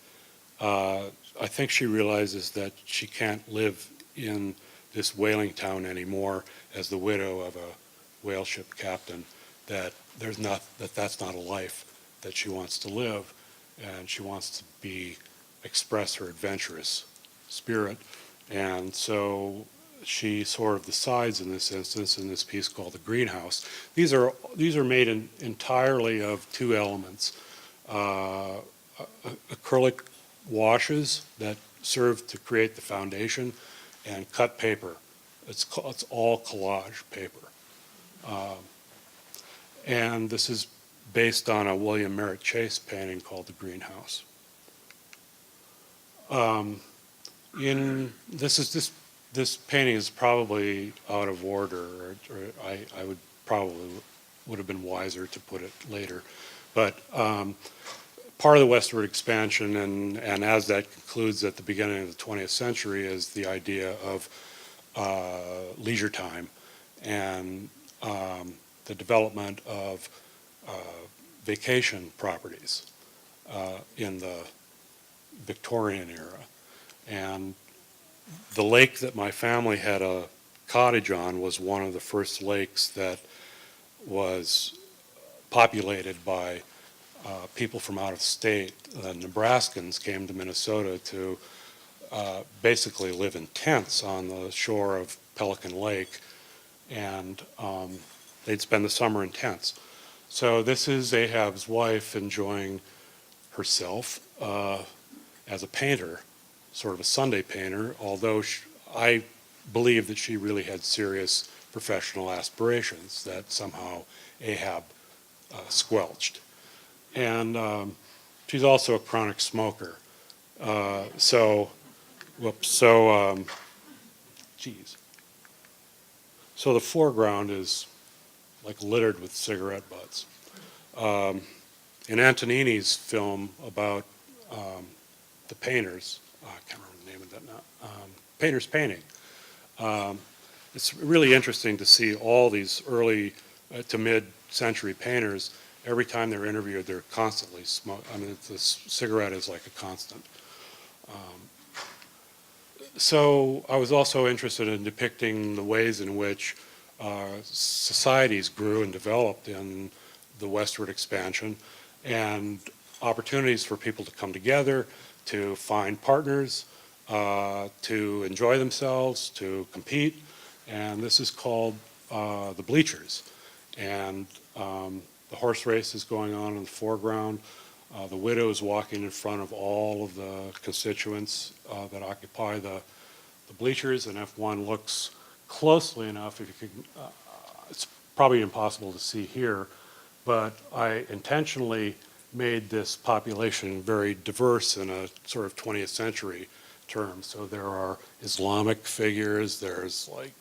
I think she realizes that she can't live in this whaling town anymore as the widow of a whale ship captain, that that's not a life that she wants to live, and she wants to express her adventurous spirit. And so she sort of decides in this instance, in this piece called The Greenhouse. These are made entirely of two elements. Acrylic washes that serve to create the foundation, and cut paper. It's all collage paper. And this is based on a William Merritt Chase painting called The Greenhouse. This painting is probably out of order, or I would have been wiser to put it later. But part of the westward expansion, and as that concludes at the beginning of the 20th century, is the idea of leisure time and the development of vacation properties in the Victorian era. And the lake that my family had a cottage on was one of the first lakes that was populated by people from out of state. Nebraskans came to Minnesota to basically live in tents on the shore of Pelican Lake, and they'd spend the summer in tents. So this is Ahab's wife enjoying herself as a painter, sort of a Sunday painter, although I believe that she really had serious professional aspirations that somehow Ahab squelched. And she's also a chronic smoker. So the foreground is like littered with cigarette butts. In Antonini's film about the painters, I can't remember the name of that now, Painter's Painting. It's really interesting to see all these early to mid-century painters, every time they're interviewed, they're constantly smoking. I mean, the cigarette is like a constant. So I was also interested in depicting the ways in which societies grew and developed in the westward expansion, and opportunities for people to come together, to find partners, to enjoy themselves, to compete. And this is called the bleachers. And the horse race is going on in the foreground. The widow is walking in front of all of the constituents that occupy the bleachers. And if one looks closely enough, if you can, it's probably impossible to see here, but I intentionally made this population very diverse in a sort of 20th century term. So there are Islamic figures, there's like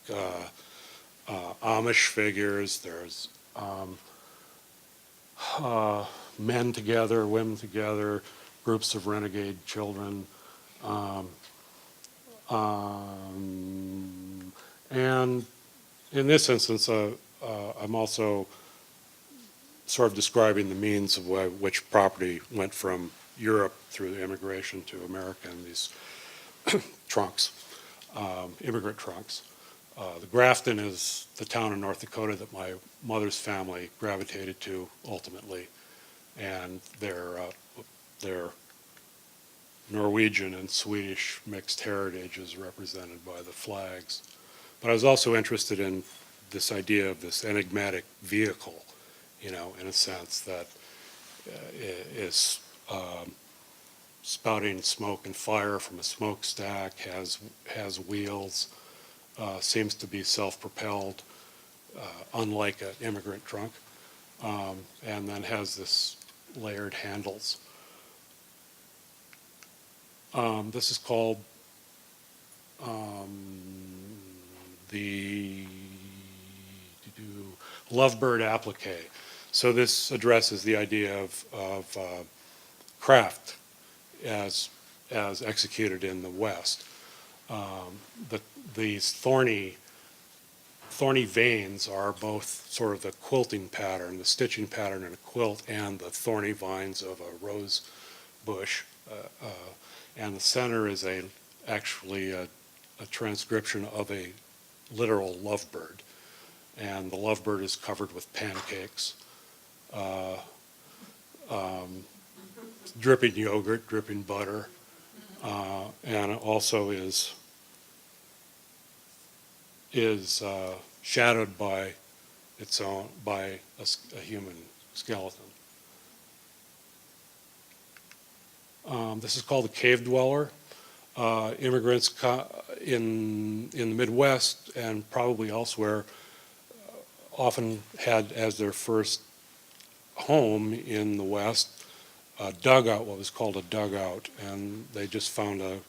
Amish figures, there's men together, women together, groups of renegade children. And in this instance, I'm also sort of describing the means of which property went from Europe through the immigration to America in these trunks, immigrant trunks. The Grafton is the town in North Dakota that my mother's family gravitated to ultimately, and their Norwegian and Swedish mixed heritage is represented by the flags. But I was also interested in this idea of this enigmatic vehicle, you know, in a sense that is spouting smoke and fire from a smokestack, has wheels, seems to be self-propelled, unlike an immigrant trunk, and then has this layered handles. This is called the Lovebird applique. So this addresses the idea of craft as executed in the West. These thorny veins are both sort of the quilting pattern, the stitching pattern in a quilt, and the thorny vines of a rose bush. And the center is actually a transcription of a literal lovebird. And the lovebird is covered with pancakes, dripping yogurt, dripping butter, and it also is shadowed by a human skeleton. This is called the cave dweller. Immigrants in the Midwest and probably elsewhere often had as their first home in the West a dugout, what was called a dugout, and they just found a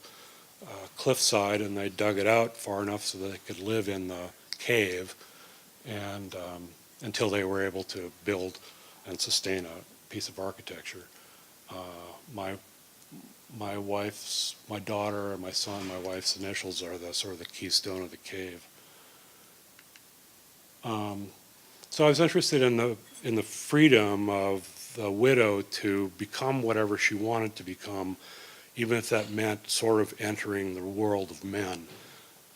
cliffside and they dug it out far enough so that they could live in the cave, and until they were able to build and sustain a piece of architecture. My daughter and my son, my wife's initials are the sort of the keystone of the cave. So I was interested in the freedom of the widow to become whatever she wanted to become, even if that meant sort of entering the world of men.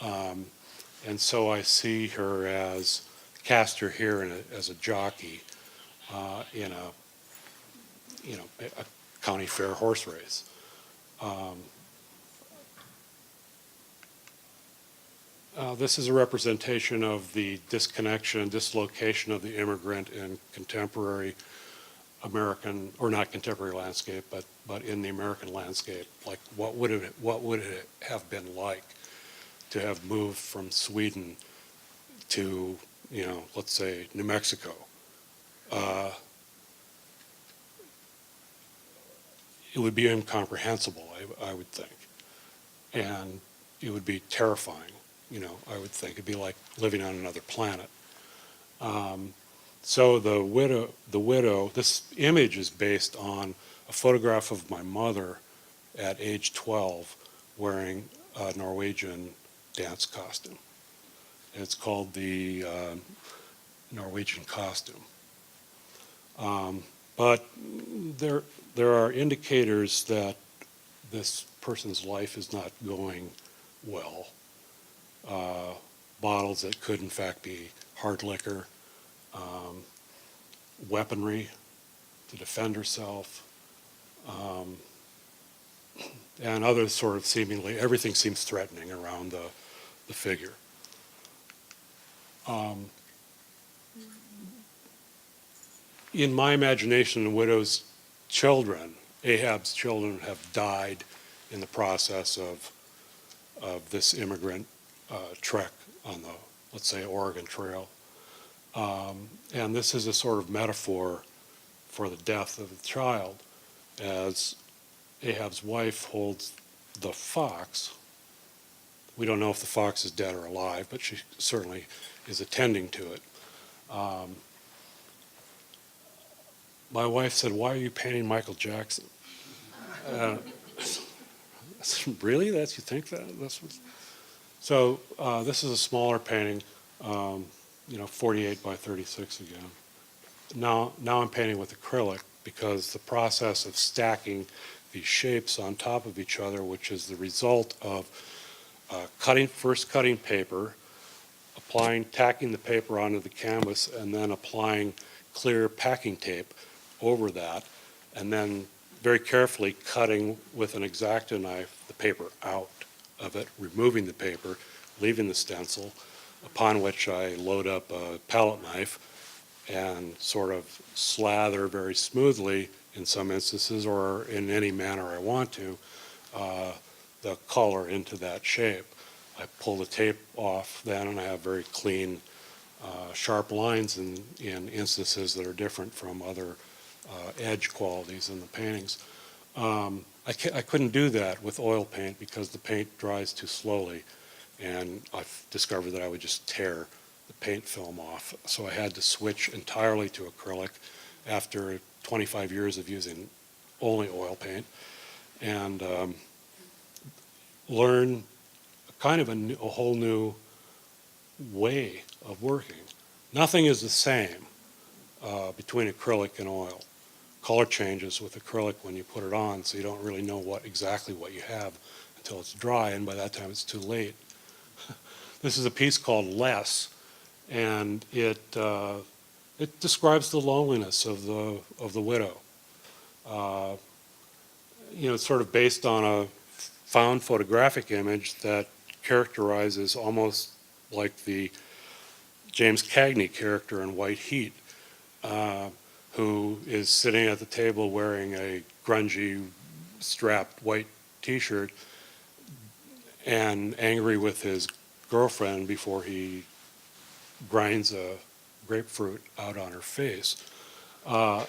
And so I see her as, cast her here as a jockey in a county fair horse race. This is a representation of the dislocation of the immigrant in contemporary American, or not contemporary landscape, but in the American landscape. Like, what would it have been like to have moved from Sweden to, let's say, New Mexico? It would be incomprehensible, I would think, and it would be terrifying. I would think it'd be like living on another planet. So the widow, this image is based on a photograph of my mother at age 12 wearing a Norwegian dance costume. It's called the Norwegian costume. But there are indicators that this person's life is not going well. Bottles that could in fact be hard liquor, weaponry to defend herself, and other sort of seemingly, everything seems threatening around the figure. In my imagination, the widow's children, Ahab's children, have died in the process of this immigrant trek on the, let's say, Oregon Trail. And this is a sort of metaphor for the death of the child, as Ahab's wife holds the fox. We don't know if the fox is dead or alive, but she certainly is attending to it. My wife said, "Why are you painting Michael Jackson?" I said, "Really? You think that?" So this is a smaller painting, 48 by 36 again. Now I'm painting with acrylic because the process of stacking these shapes on top of each other, which is the result of first cutting paper, tacking the paper onto the canvas, and then applying clear packing tape over that, and then very carefully cutting with an X-Acto knife the paper out of it, removing the paper, leaving the stencil, upon which I load up a palette knife and sort of slather very smoothly, in some instances, or in any manner I want to, the color into that shape. I pull the tape off then, and I have very clean, sharp lines in instances that are different from other edge qualities in the paintings. I couldn't do that with oil paint because the paint dries too slowly, and I've discovered that I would just tear the paint film off. So I had to switch entirely to acrylic after 25 years of using only oil paint, and learn kind of a whole new way of working. Nothing is the same between acrylic and oil. Color changes with acrylic when you put it on, so you don't really know exactly what you have until it's dry, and by that time it's too late. This is a piece called Less, and it describes the loneliness of the widow. It's sort of based on a found photographic image that characterizes almost like the James Cagney character in White Heat, who is sitting at the table wearing a grungy, strapped white t-shirt and angry with his girlfriend before he grinds a grapefruit out on her face.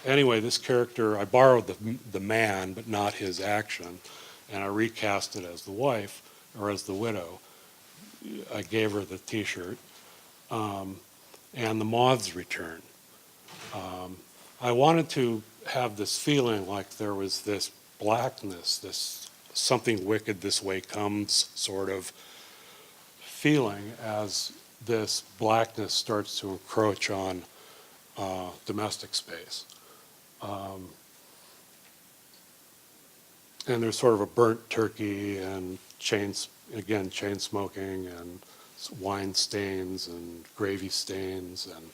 Anyway, this character, I borrowed the man, but not his action, and I recast it as the wife, or as the widow. I gave her the t-shirt, and the moths return. I wanted to have this feeling like there was this blackness, this something wicked this way comes sort of feeling as this blackness starts to encroach on domestic space. And there's sort of a burnt turkey and chain smoking and wine stains and gravy stains and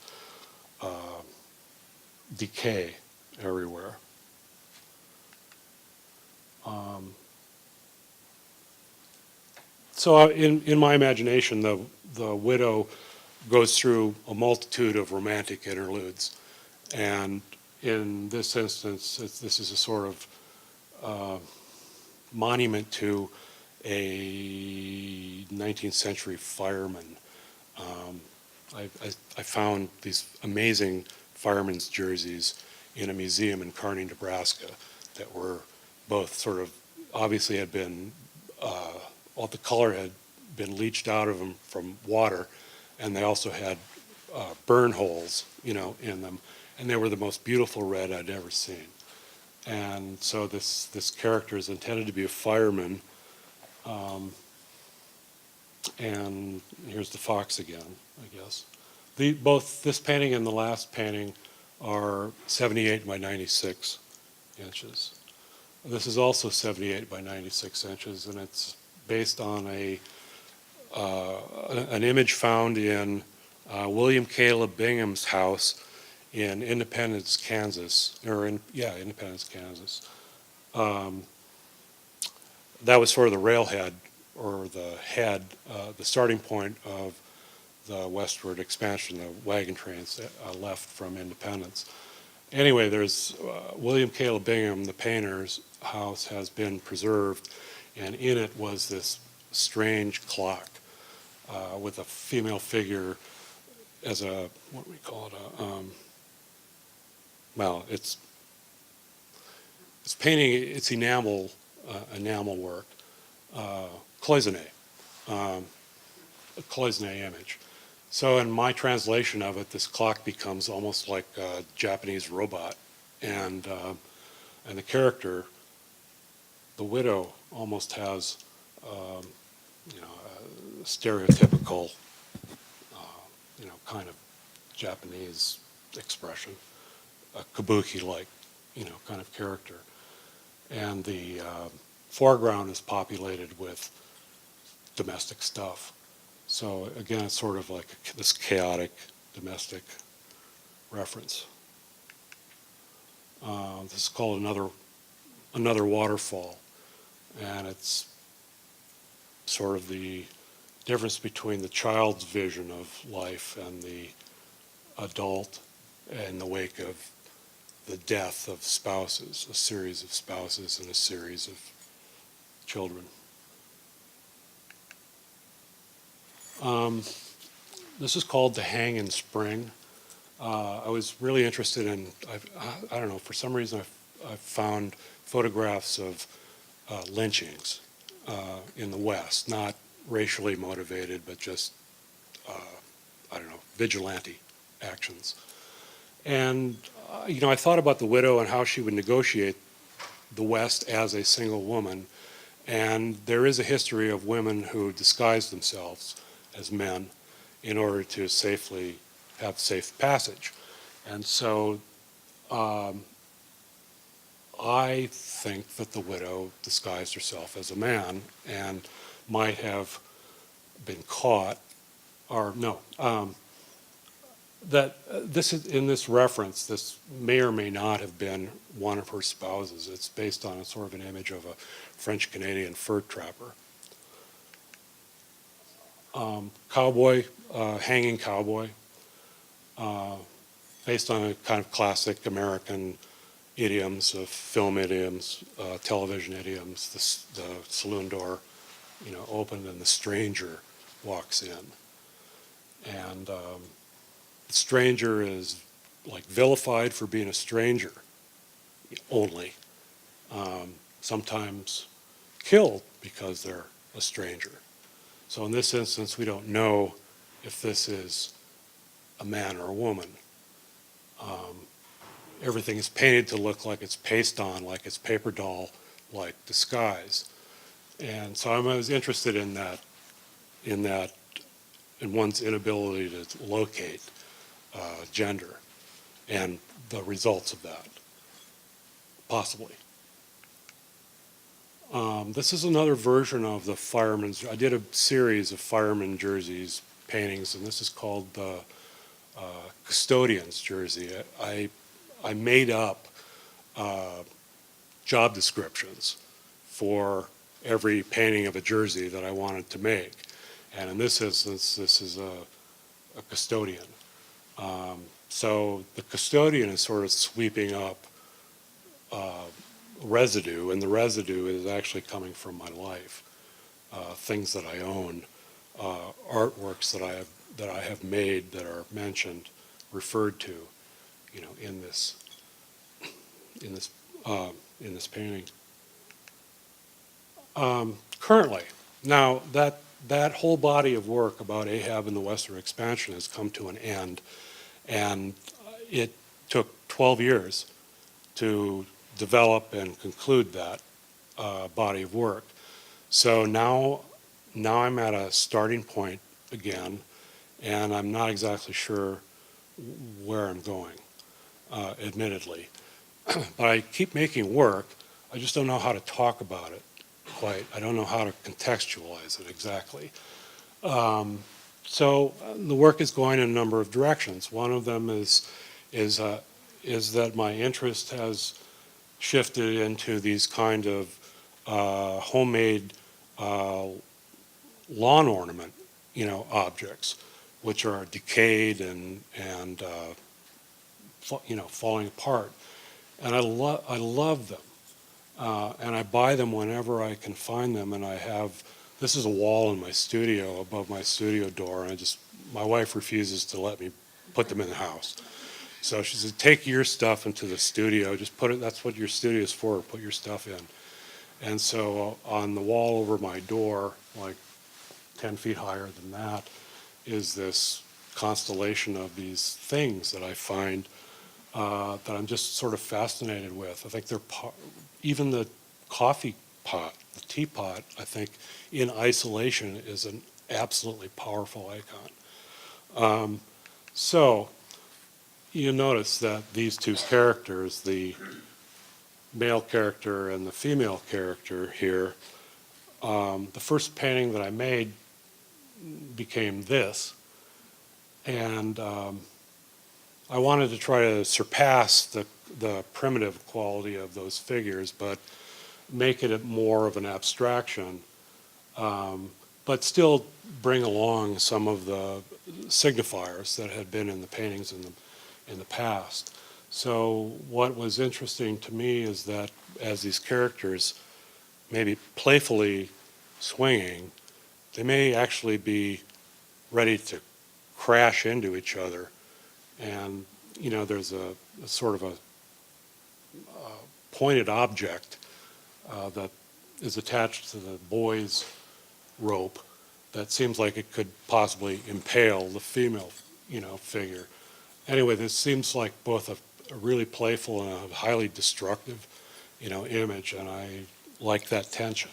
decay everywhere. So in my imagination, the widow goes through a multitude of romantic interludes, and in this instance, this is a sort of monument to a 19th century fireman. I found these amazing fireman's jerseys in a museum in Kearney, Nebraska, that were both sort of, obviously had been, all the color had been leached out of them from water, and they also had burn holes, in them, and they were the most beautiful red I'd ever seen. And so this character is intended to be a fireman, and here's the fox again, I guess. Both this painting and the last painting are 78 by 96 inches. This is also 78 by 96 inches, and it's based on an image found in William Caleb Bingham's house in Independence, Kansas, Independence, Kansas. That was sort of the railhead, or the head, the starting point of the westward expansion. The wagon trains left from Independence. Anyway, there's William Caleb Bingham, the painter's house, has been preserved, and in it was this strange clock with a female figure as a, what do we call it, it's painting, it's enamel work, cloisonné, a cloisonné image. So in my translation of it, this clock becomes almost like a Japanese robot, and the character, the widow, almost has a stereotypical kind of Japanese expression, a kabuki-like kind of character, and the foreground is populated with domestic stuff. So again, it's sort of like this chaotic domestic reference. This is called another waterfall, and it's sort of the difference between the child's vision of life and the adult in the wake of the death of spouses, a series of spouses and a series of children. This is called To Hang in Spring. I was really interested in, I don't know, for some reason I've found photographs of lynchings in the West, not racially motivated, but just, vigilante actions. And, I thought about the widow and how she would negotiate the West as a single woman. And there is a history of women who disguise themselves as men in order to safely have safe passage. And so I think that the widow disguised herself as a man and might have been caught, or no, that this is, in this reference, this may or may not have been one of her spouses. It's based on a sort of an image of a French-Canadian fur trapper. Cowboy, hanging cowboy, based on a kind of classic American idioms of film idioms, television idioms. The saloon door, opened and the stranger walks in, and the stranger is like vilified for being a stranger only. Sometimes killed because they're a stranger. So in this instance, we don't know if this is a man or a woman. Everything is painted to look like it's paste on, like it's paper doll-like disguise. And so I was interested in one's inability to locate gender and the results of that, possibly. This is another version of the fireman's. I did a series of fireman jerseys paintings, and this is called the custodian's jersey. I made up job descriptions for every painting of a jersey that I wanted to make. And in this instance, this is a custodian. So the custodian is sort of sweeping up residue, and the residue is actually coming from my life. Things that I own, artworks that I have made that are mentioned, referred to, in this painting. Currently, now that whole body of work about Ahab and the Western expansion has come to an end, and it took 12 years to develop and conclude that body of work. So now I'm at a starting point again, and I'm not exactly sure where I'm going, admittedly. But I keep making work. I just don't know how to talk about it quite. I don't know how to contextualize it exactly. So the work is going in a number of directions. One of them is that my interest has shifted into these kind of homemade lawn ornament, objects, which are decayed and falling apart. And I love them. And I buy them whenever I can find them. And this is a wall in my studio, above my studio door, and my wife refuses to let me put them in the house. So she said, take your stuff into the studio, just put it, that's what your studio is for, put your stuff in. And so on the wall over my door, like 10 feet higher than that, is this constellation of these things that I find that I'm just sort of fascinated with. I think even the coffee pot, the teapot, I think in isolation is an absolutely powerful icon. So you notice that these two characters, the male character and the female character here, the first painting that I made became this, and I wanted to try to surpass the primitive quality of those figures, but make it more of an abstraction, but still bring along some of the signifiers that had been in the paintings in the past. So what was interesting to me is that as these characters may be playfully swinging, they may actually be ready to crash into each other. And, there's a sort of a pointed object that is attached to the boy's rope that seems like it could possibly impale the female, figure. Anyway, this seems like both a really playful and a highly destructive, image, and I like that tension.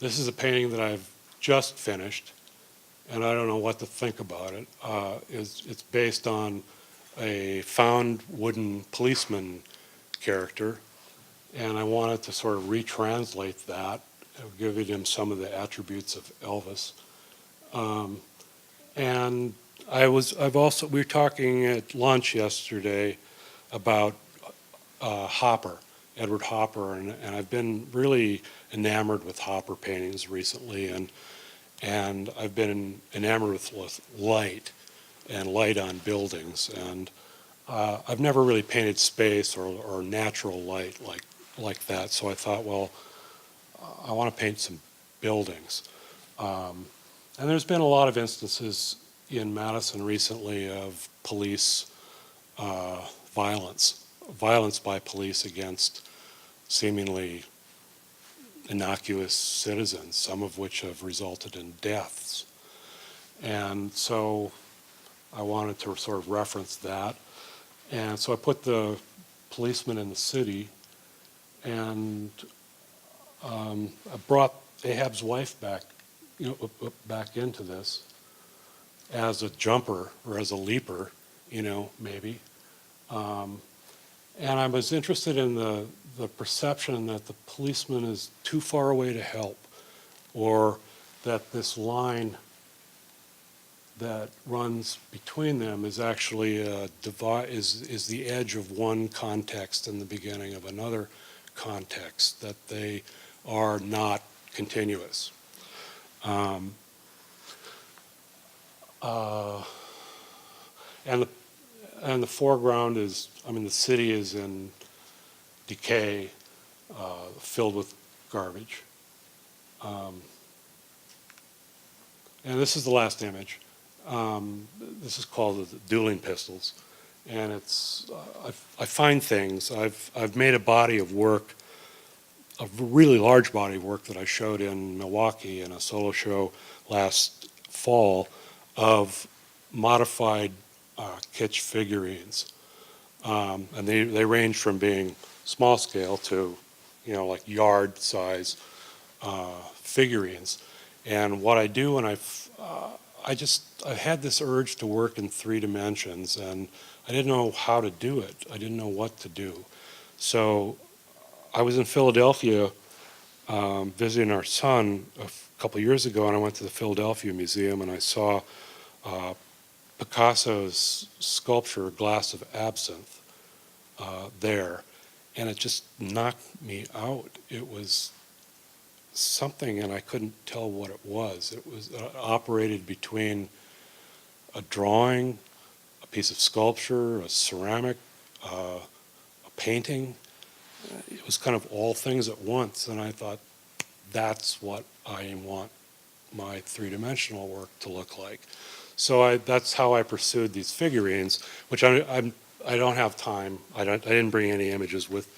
This is a painting that I've just finished, and I don't know what to think about it. It's based on a found wooden policeman character, and I wanted to sort of retranslate that, giving him some of the attributes of Elvis. And we were talking at lunch yesterday about Edward Hopper, and I've been really enamored with Hopper paintings recently, and I've been enamored with light and light on buildings, and I've never really painted space or natural light like that, so I thought, well, I want to paint some buildings. And there's been a lot of instances in Madison recently of police violence by police against seemingly innocuous citizens, some of which have resulted in deaths. And so I wanted to sort of reference that. And so I put the policeman in the city, and I brought Ahab's wife back into this as a jumper or as a leaper, maybe. And I was interested in the perception that the policeman is too far away to help, or that this line that runs between them is actually is the edge of one context and the beginning of another context, that they are not continuous. And the foreground is, the city is in decay, filled with garbage. And this is the last image. This is called the Dueling Pistols, and it's I find things. I've made a body of work, a really large body of work that I showed in Milwaukee in a solo show last fall of modified kitsch figurines, and they range from being small scale to like yard size figurines. And what I do when I had this urge to work in 3 dimensions, and I didn't know how to do it. I didn't know what to do. So I was in Philadelphia visiting our son a couple years ago, and I went to the Philadelphia Museum, and I saw Picasso's sculpture, Glass of Absinthe, there, and it just knocked me out. It was something, and I couldn't tell what it was. It was operated between a drawing, a piece of sculpture, a ceramic, a painting. It was kind of all things at once, and I thought, that's what I want my 3-dimensional work to look like. So that's how I pursued these figurines, which I don't have time. I didn't bring any images with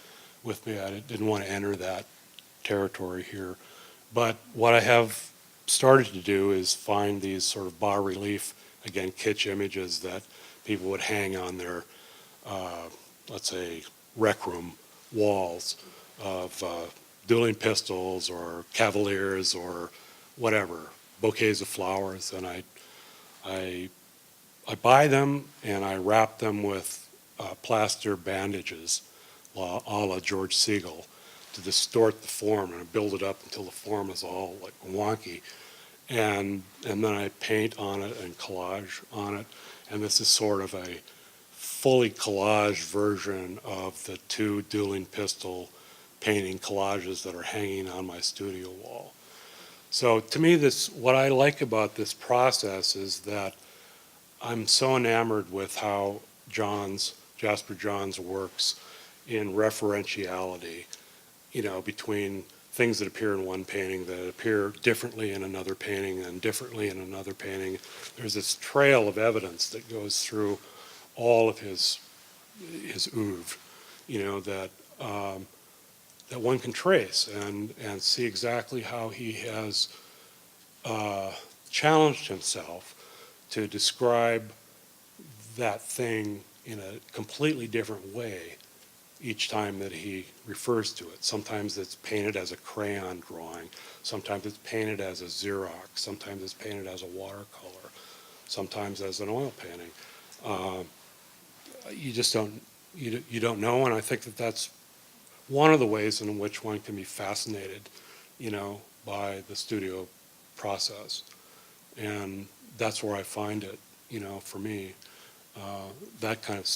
me. I didn't want to enter that territory here. But what I have started to do is find these sort of bas-relief, again, kitsch images that people would hang on their, let's say, rec room walls of dueling pistols or cavaliers or whatever, bouquets of flowers, and I buy them and I wrap them with plaster bandages, a la George Segal, to distort the form, and I build it up until the form is all like wonky, and then I paint on it and collage on it, and this is sort of a fully collage version of the 2 dueling pistol painting collages that are hanging on my studio wall. So to me, what I like about this process is that I'm so enamored with how Jasper Johns works in referentiality, between things that appear in one painting that appear differently in another painting and differently in another painting. There's this trail of evidence that goes through all of his oeuvre, that one can trace and see exactly how he has challenged himself to describe that thing in a completely different way each time that he refers to it. Sometimes it's painted as a crayon drawing, sometimes it's painted as a Xerox, sometimes it's painted as a watercolor, sometimes as an oil painting. You just don't know, and I think that that's one of the ways in which one can be fascinated, by the studio process. And that's where I find it, for me, that kind of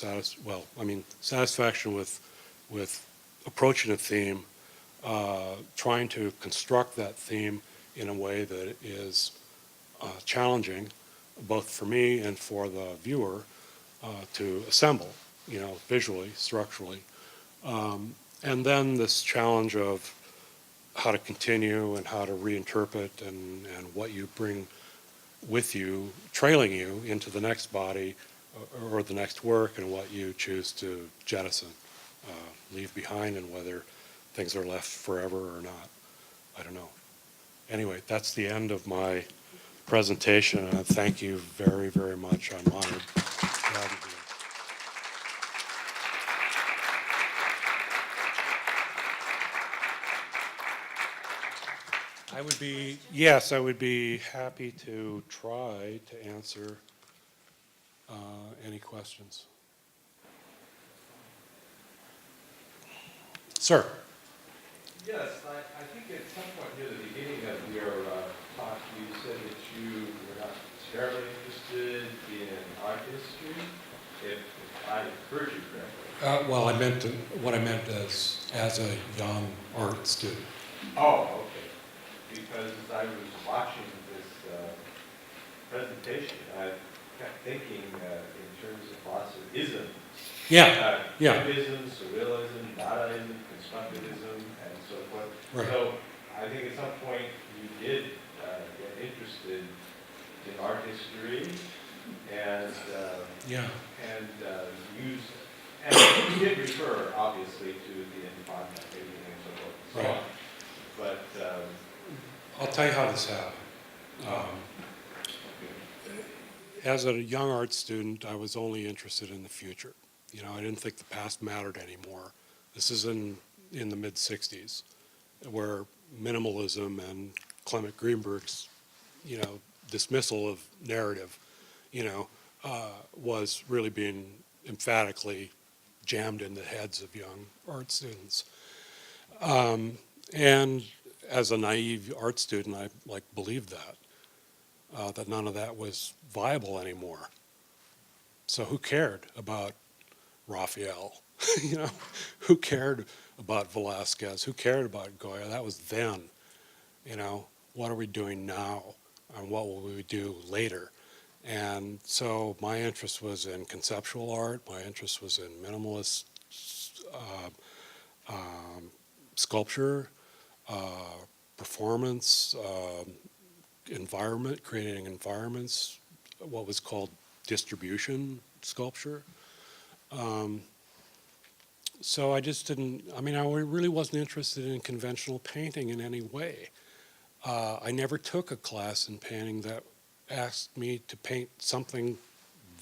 satisfaction with approaching a theme, trying to construct that theme in a way that is challenging, both for me and for the viewer, to assemble, visually, structurally. And then this challenge of how to continue and how to reinterpret and what you bring with you, trailing you into the next body or the next work, and what you choose to jettison, leave behind, and whether things are left forever or not. I don't know. Anyway, that's the end of my presentation, and thank you very, very much. I'm honored. Glad to be here. I would be happy to try to answer any questions. Sir. Yes, I think at some point near the beginning of your talk, you said that you were not terribly interested in art history, if I heard you correctly. Well, what I meant as a young art student. Oh, okay. Because as I was watching this presentation, I kept thinking in terms of lots of isms. Yeah. Cubism, surrealism, Dadaism, constructivism, and so forth. Right. So I think at some point you did get interested in art history and use, and you did refer obviously to the Immigrant painting and so forth. Right. But I'll tell you how this happened. As a young art student, I was only interested in the future. I didn't think the past mattered anymore. This is in the mid-'60s, where minimalism and Clement Greenberg's dismissal of narrative, was really being emphatically jammed in the heads of young art students. And as a naive art student, I believed that none of that was viable anymore. So who cared about Raphael? Who cared about Velázquez? Who cared about Goya? That was then. What are we doing now? And what will we do later? And so my interest was in conceptual art. My interest was in minimalist sculpture, performance, environment, creating environments, what was called distribution sculpture. So I just didn't, I really wasn't interested in conventional painting in any way. I never took a class in painting that asked me to paint something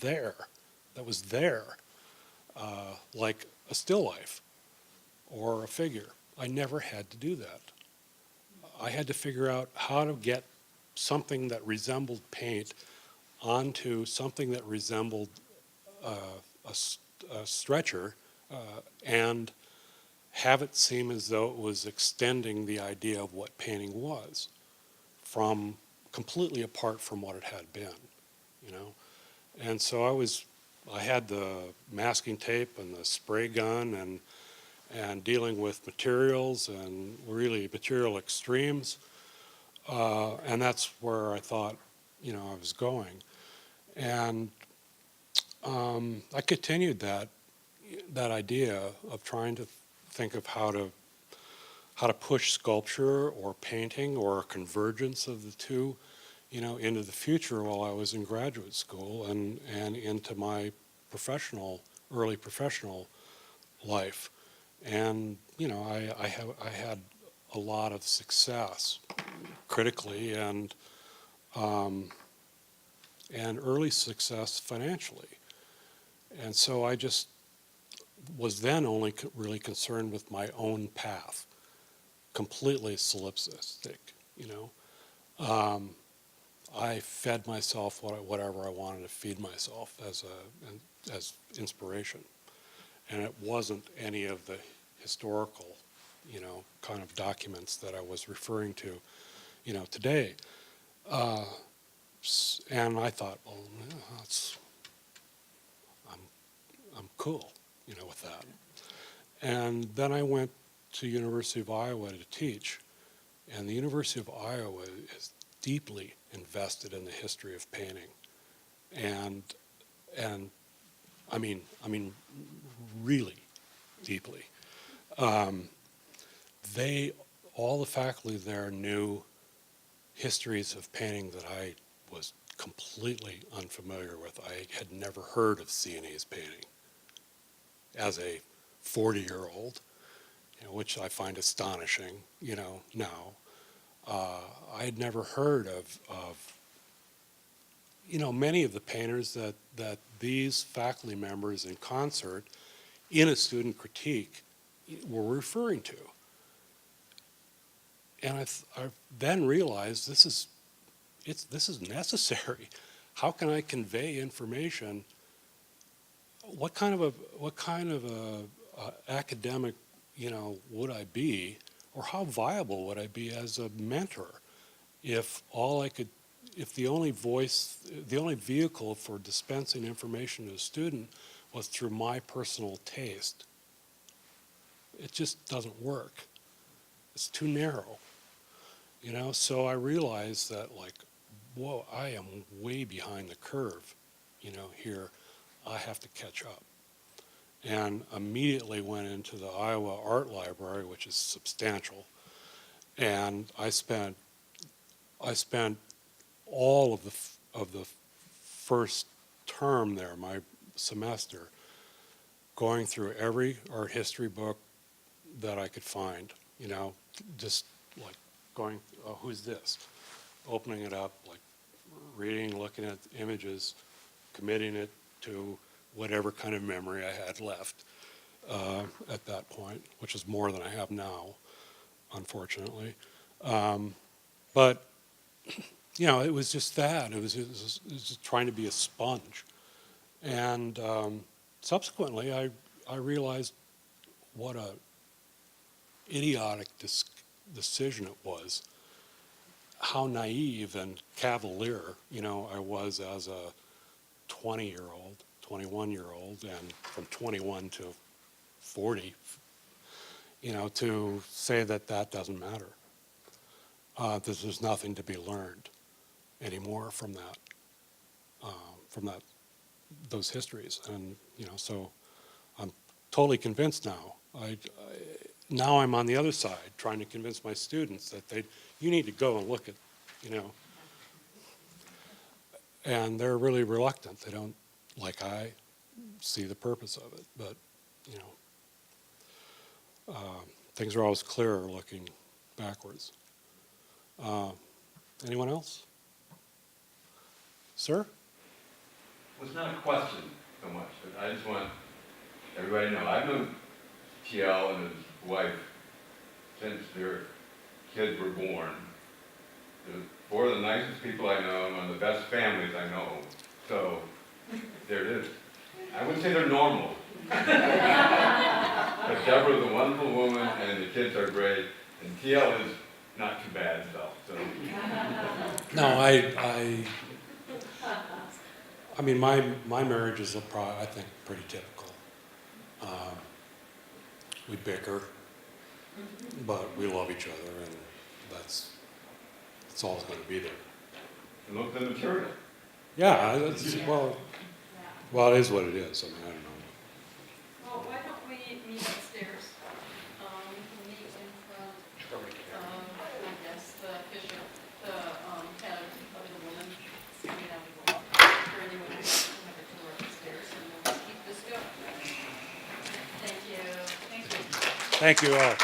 that was there, like a still life or a figure. I never had to do that. I had to figure out how to get something that resembled paint onto something that resembled a stretcher and have it seem as though it was extending the idea of what painting was from completely apart from what it had been, And so I had the masking tape and the spray gun and dealing with materials and really material extremes. And that's where I thought, I was going. And I continued that idea of trying to think of how to push sculpture or painting or a convergence of the two, into the future while I was in graduate school and into my early professional life. And, I had a lot of success critically and early success financially. And so I just was then only really concerned with my own path, completely solipsistic, I fed myself whatever I wanted to feed myself as inspiration. And it wasn't any of the historical, kind of documents that I was referring to, today. And I thought, well, I'm cool, with that. And then I went to University of Iowa to teach. And the University of Iowa is deeply invested in the history of painting. And I mean really deeply. All the faculty there knew histories of painting that I was completely unfamiliar with. I had never heard of Sienese painting as a 40-year-old, which I find astonishing, now. I had never heard of many of the painters that these faculty members in concert in a student critique were referring to. And I then realized this is necessary. How can I convey information? What kind of a academic, would I be, or how viable would I be as a mentor if the only vehicle for dispensing information to a student was through my personal taste? It just doesn't work. It's too narrow. So I realized that, whoa, I am way behind the curve, here. I have to catch up. And immediately went into the Iowa Art Library, which is substantial. And I spent all of the first term there, my semester, going through every art history book that I could find, just going, oh, who's this? Opening it up, reading, looking at images, committing it to whatever kind of memory I had left at that point, which is more than I have now, unfortunately. But you know, it was just that. It was just trying to be a sponge. And subsequently, I realized what a idiotic decision it was, how naive and cavalier, you know, I was as a 20-year-old, 21-year-old, and from 21 to 40, you know, to say that that doesn't matter. There's nothing to be learned anymore from those histories. And, you know, so I'm totally convinced now. Now I'm on the other side, trying to convince my students that you need to go and look at, you know. And they're really reluctant. They don't, like I, see the purpose of it. But, you know, things are always clearer looking backwards. Anyone else? Sir? Well, it's not a question so much, but I just want everybody to know. I've known TL and his wife since their kids were born. They're four of the nicest people I know, and one of the best families I know. So, there it is. I wouldn't say they're normal. But Deborah's a wonderful woman, and the kids are great, and TL is not too bad himself. So. No, I mean, my marriage is I think pretty typical. We bicker, but we love each other, and it's always going to be there. And look at the material. Yeah, well, it is what it is. I mean, I don't know. Well, why don't we meet upstairs? We can meet in front of, I guess, the bishop, the head of the woman coming out of the law. For anyone who's have a tour upstairs, and we'll keep this going. Thank you. Thank you. Thank you all.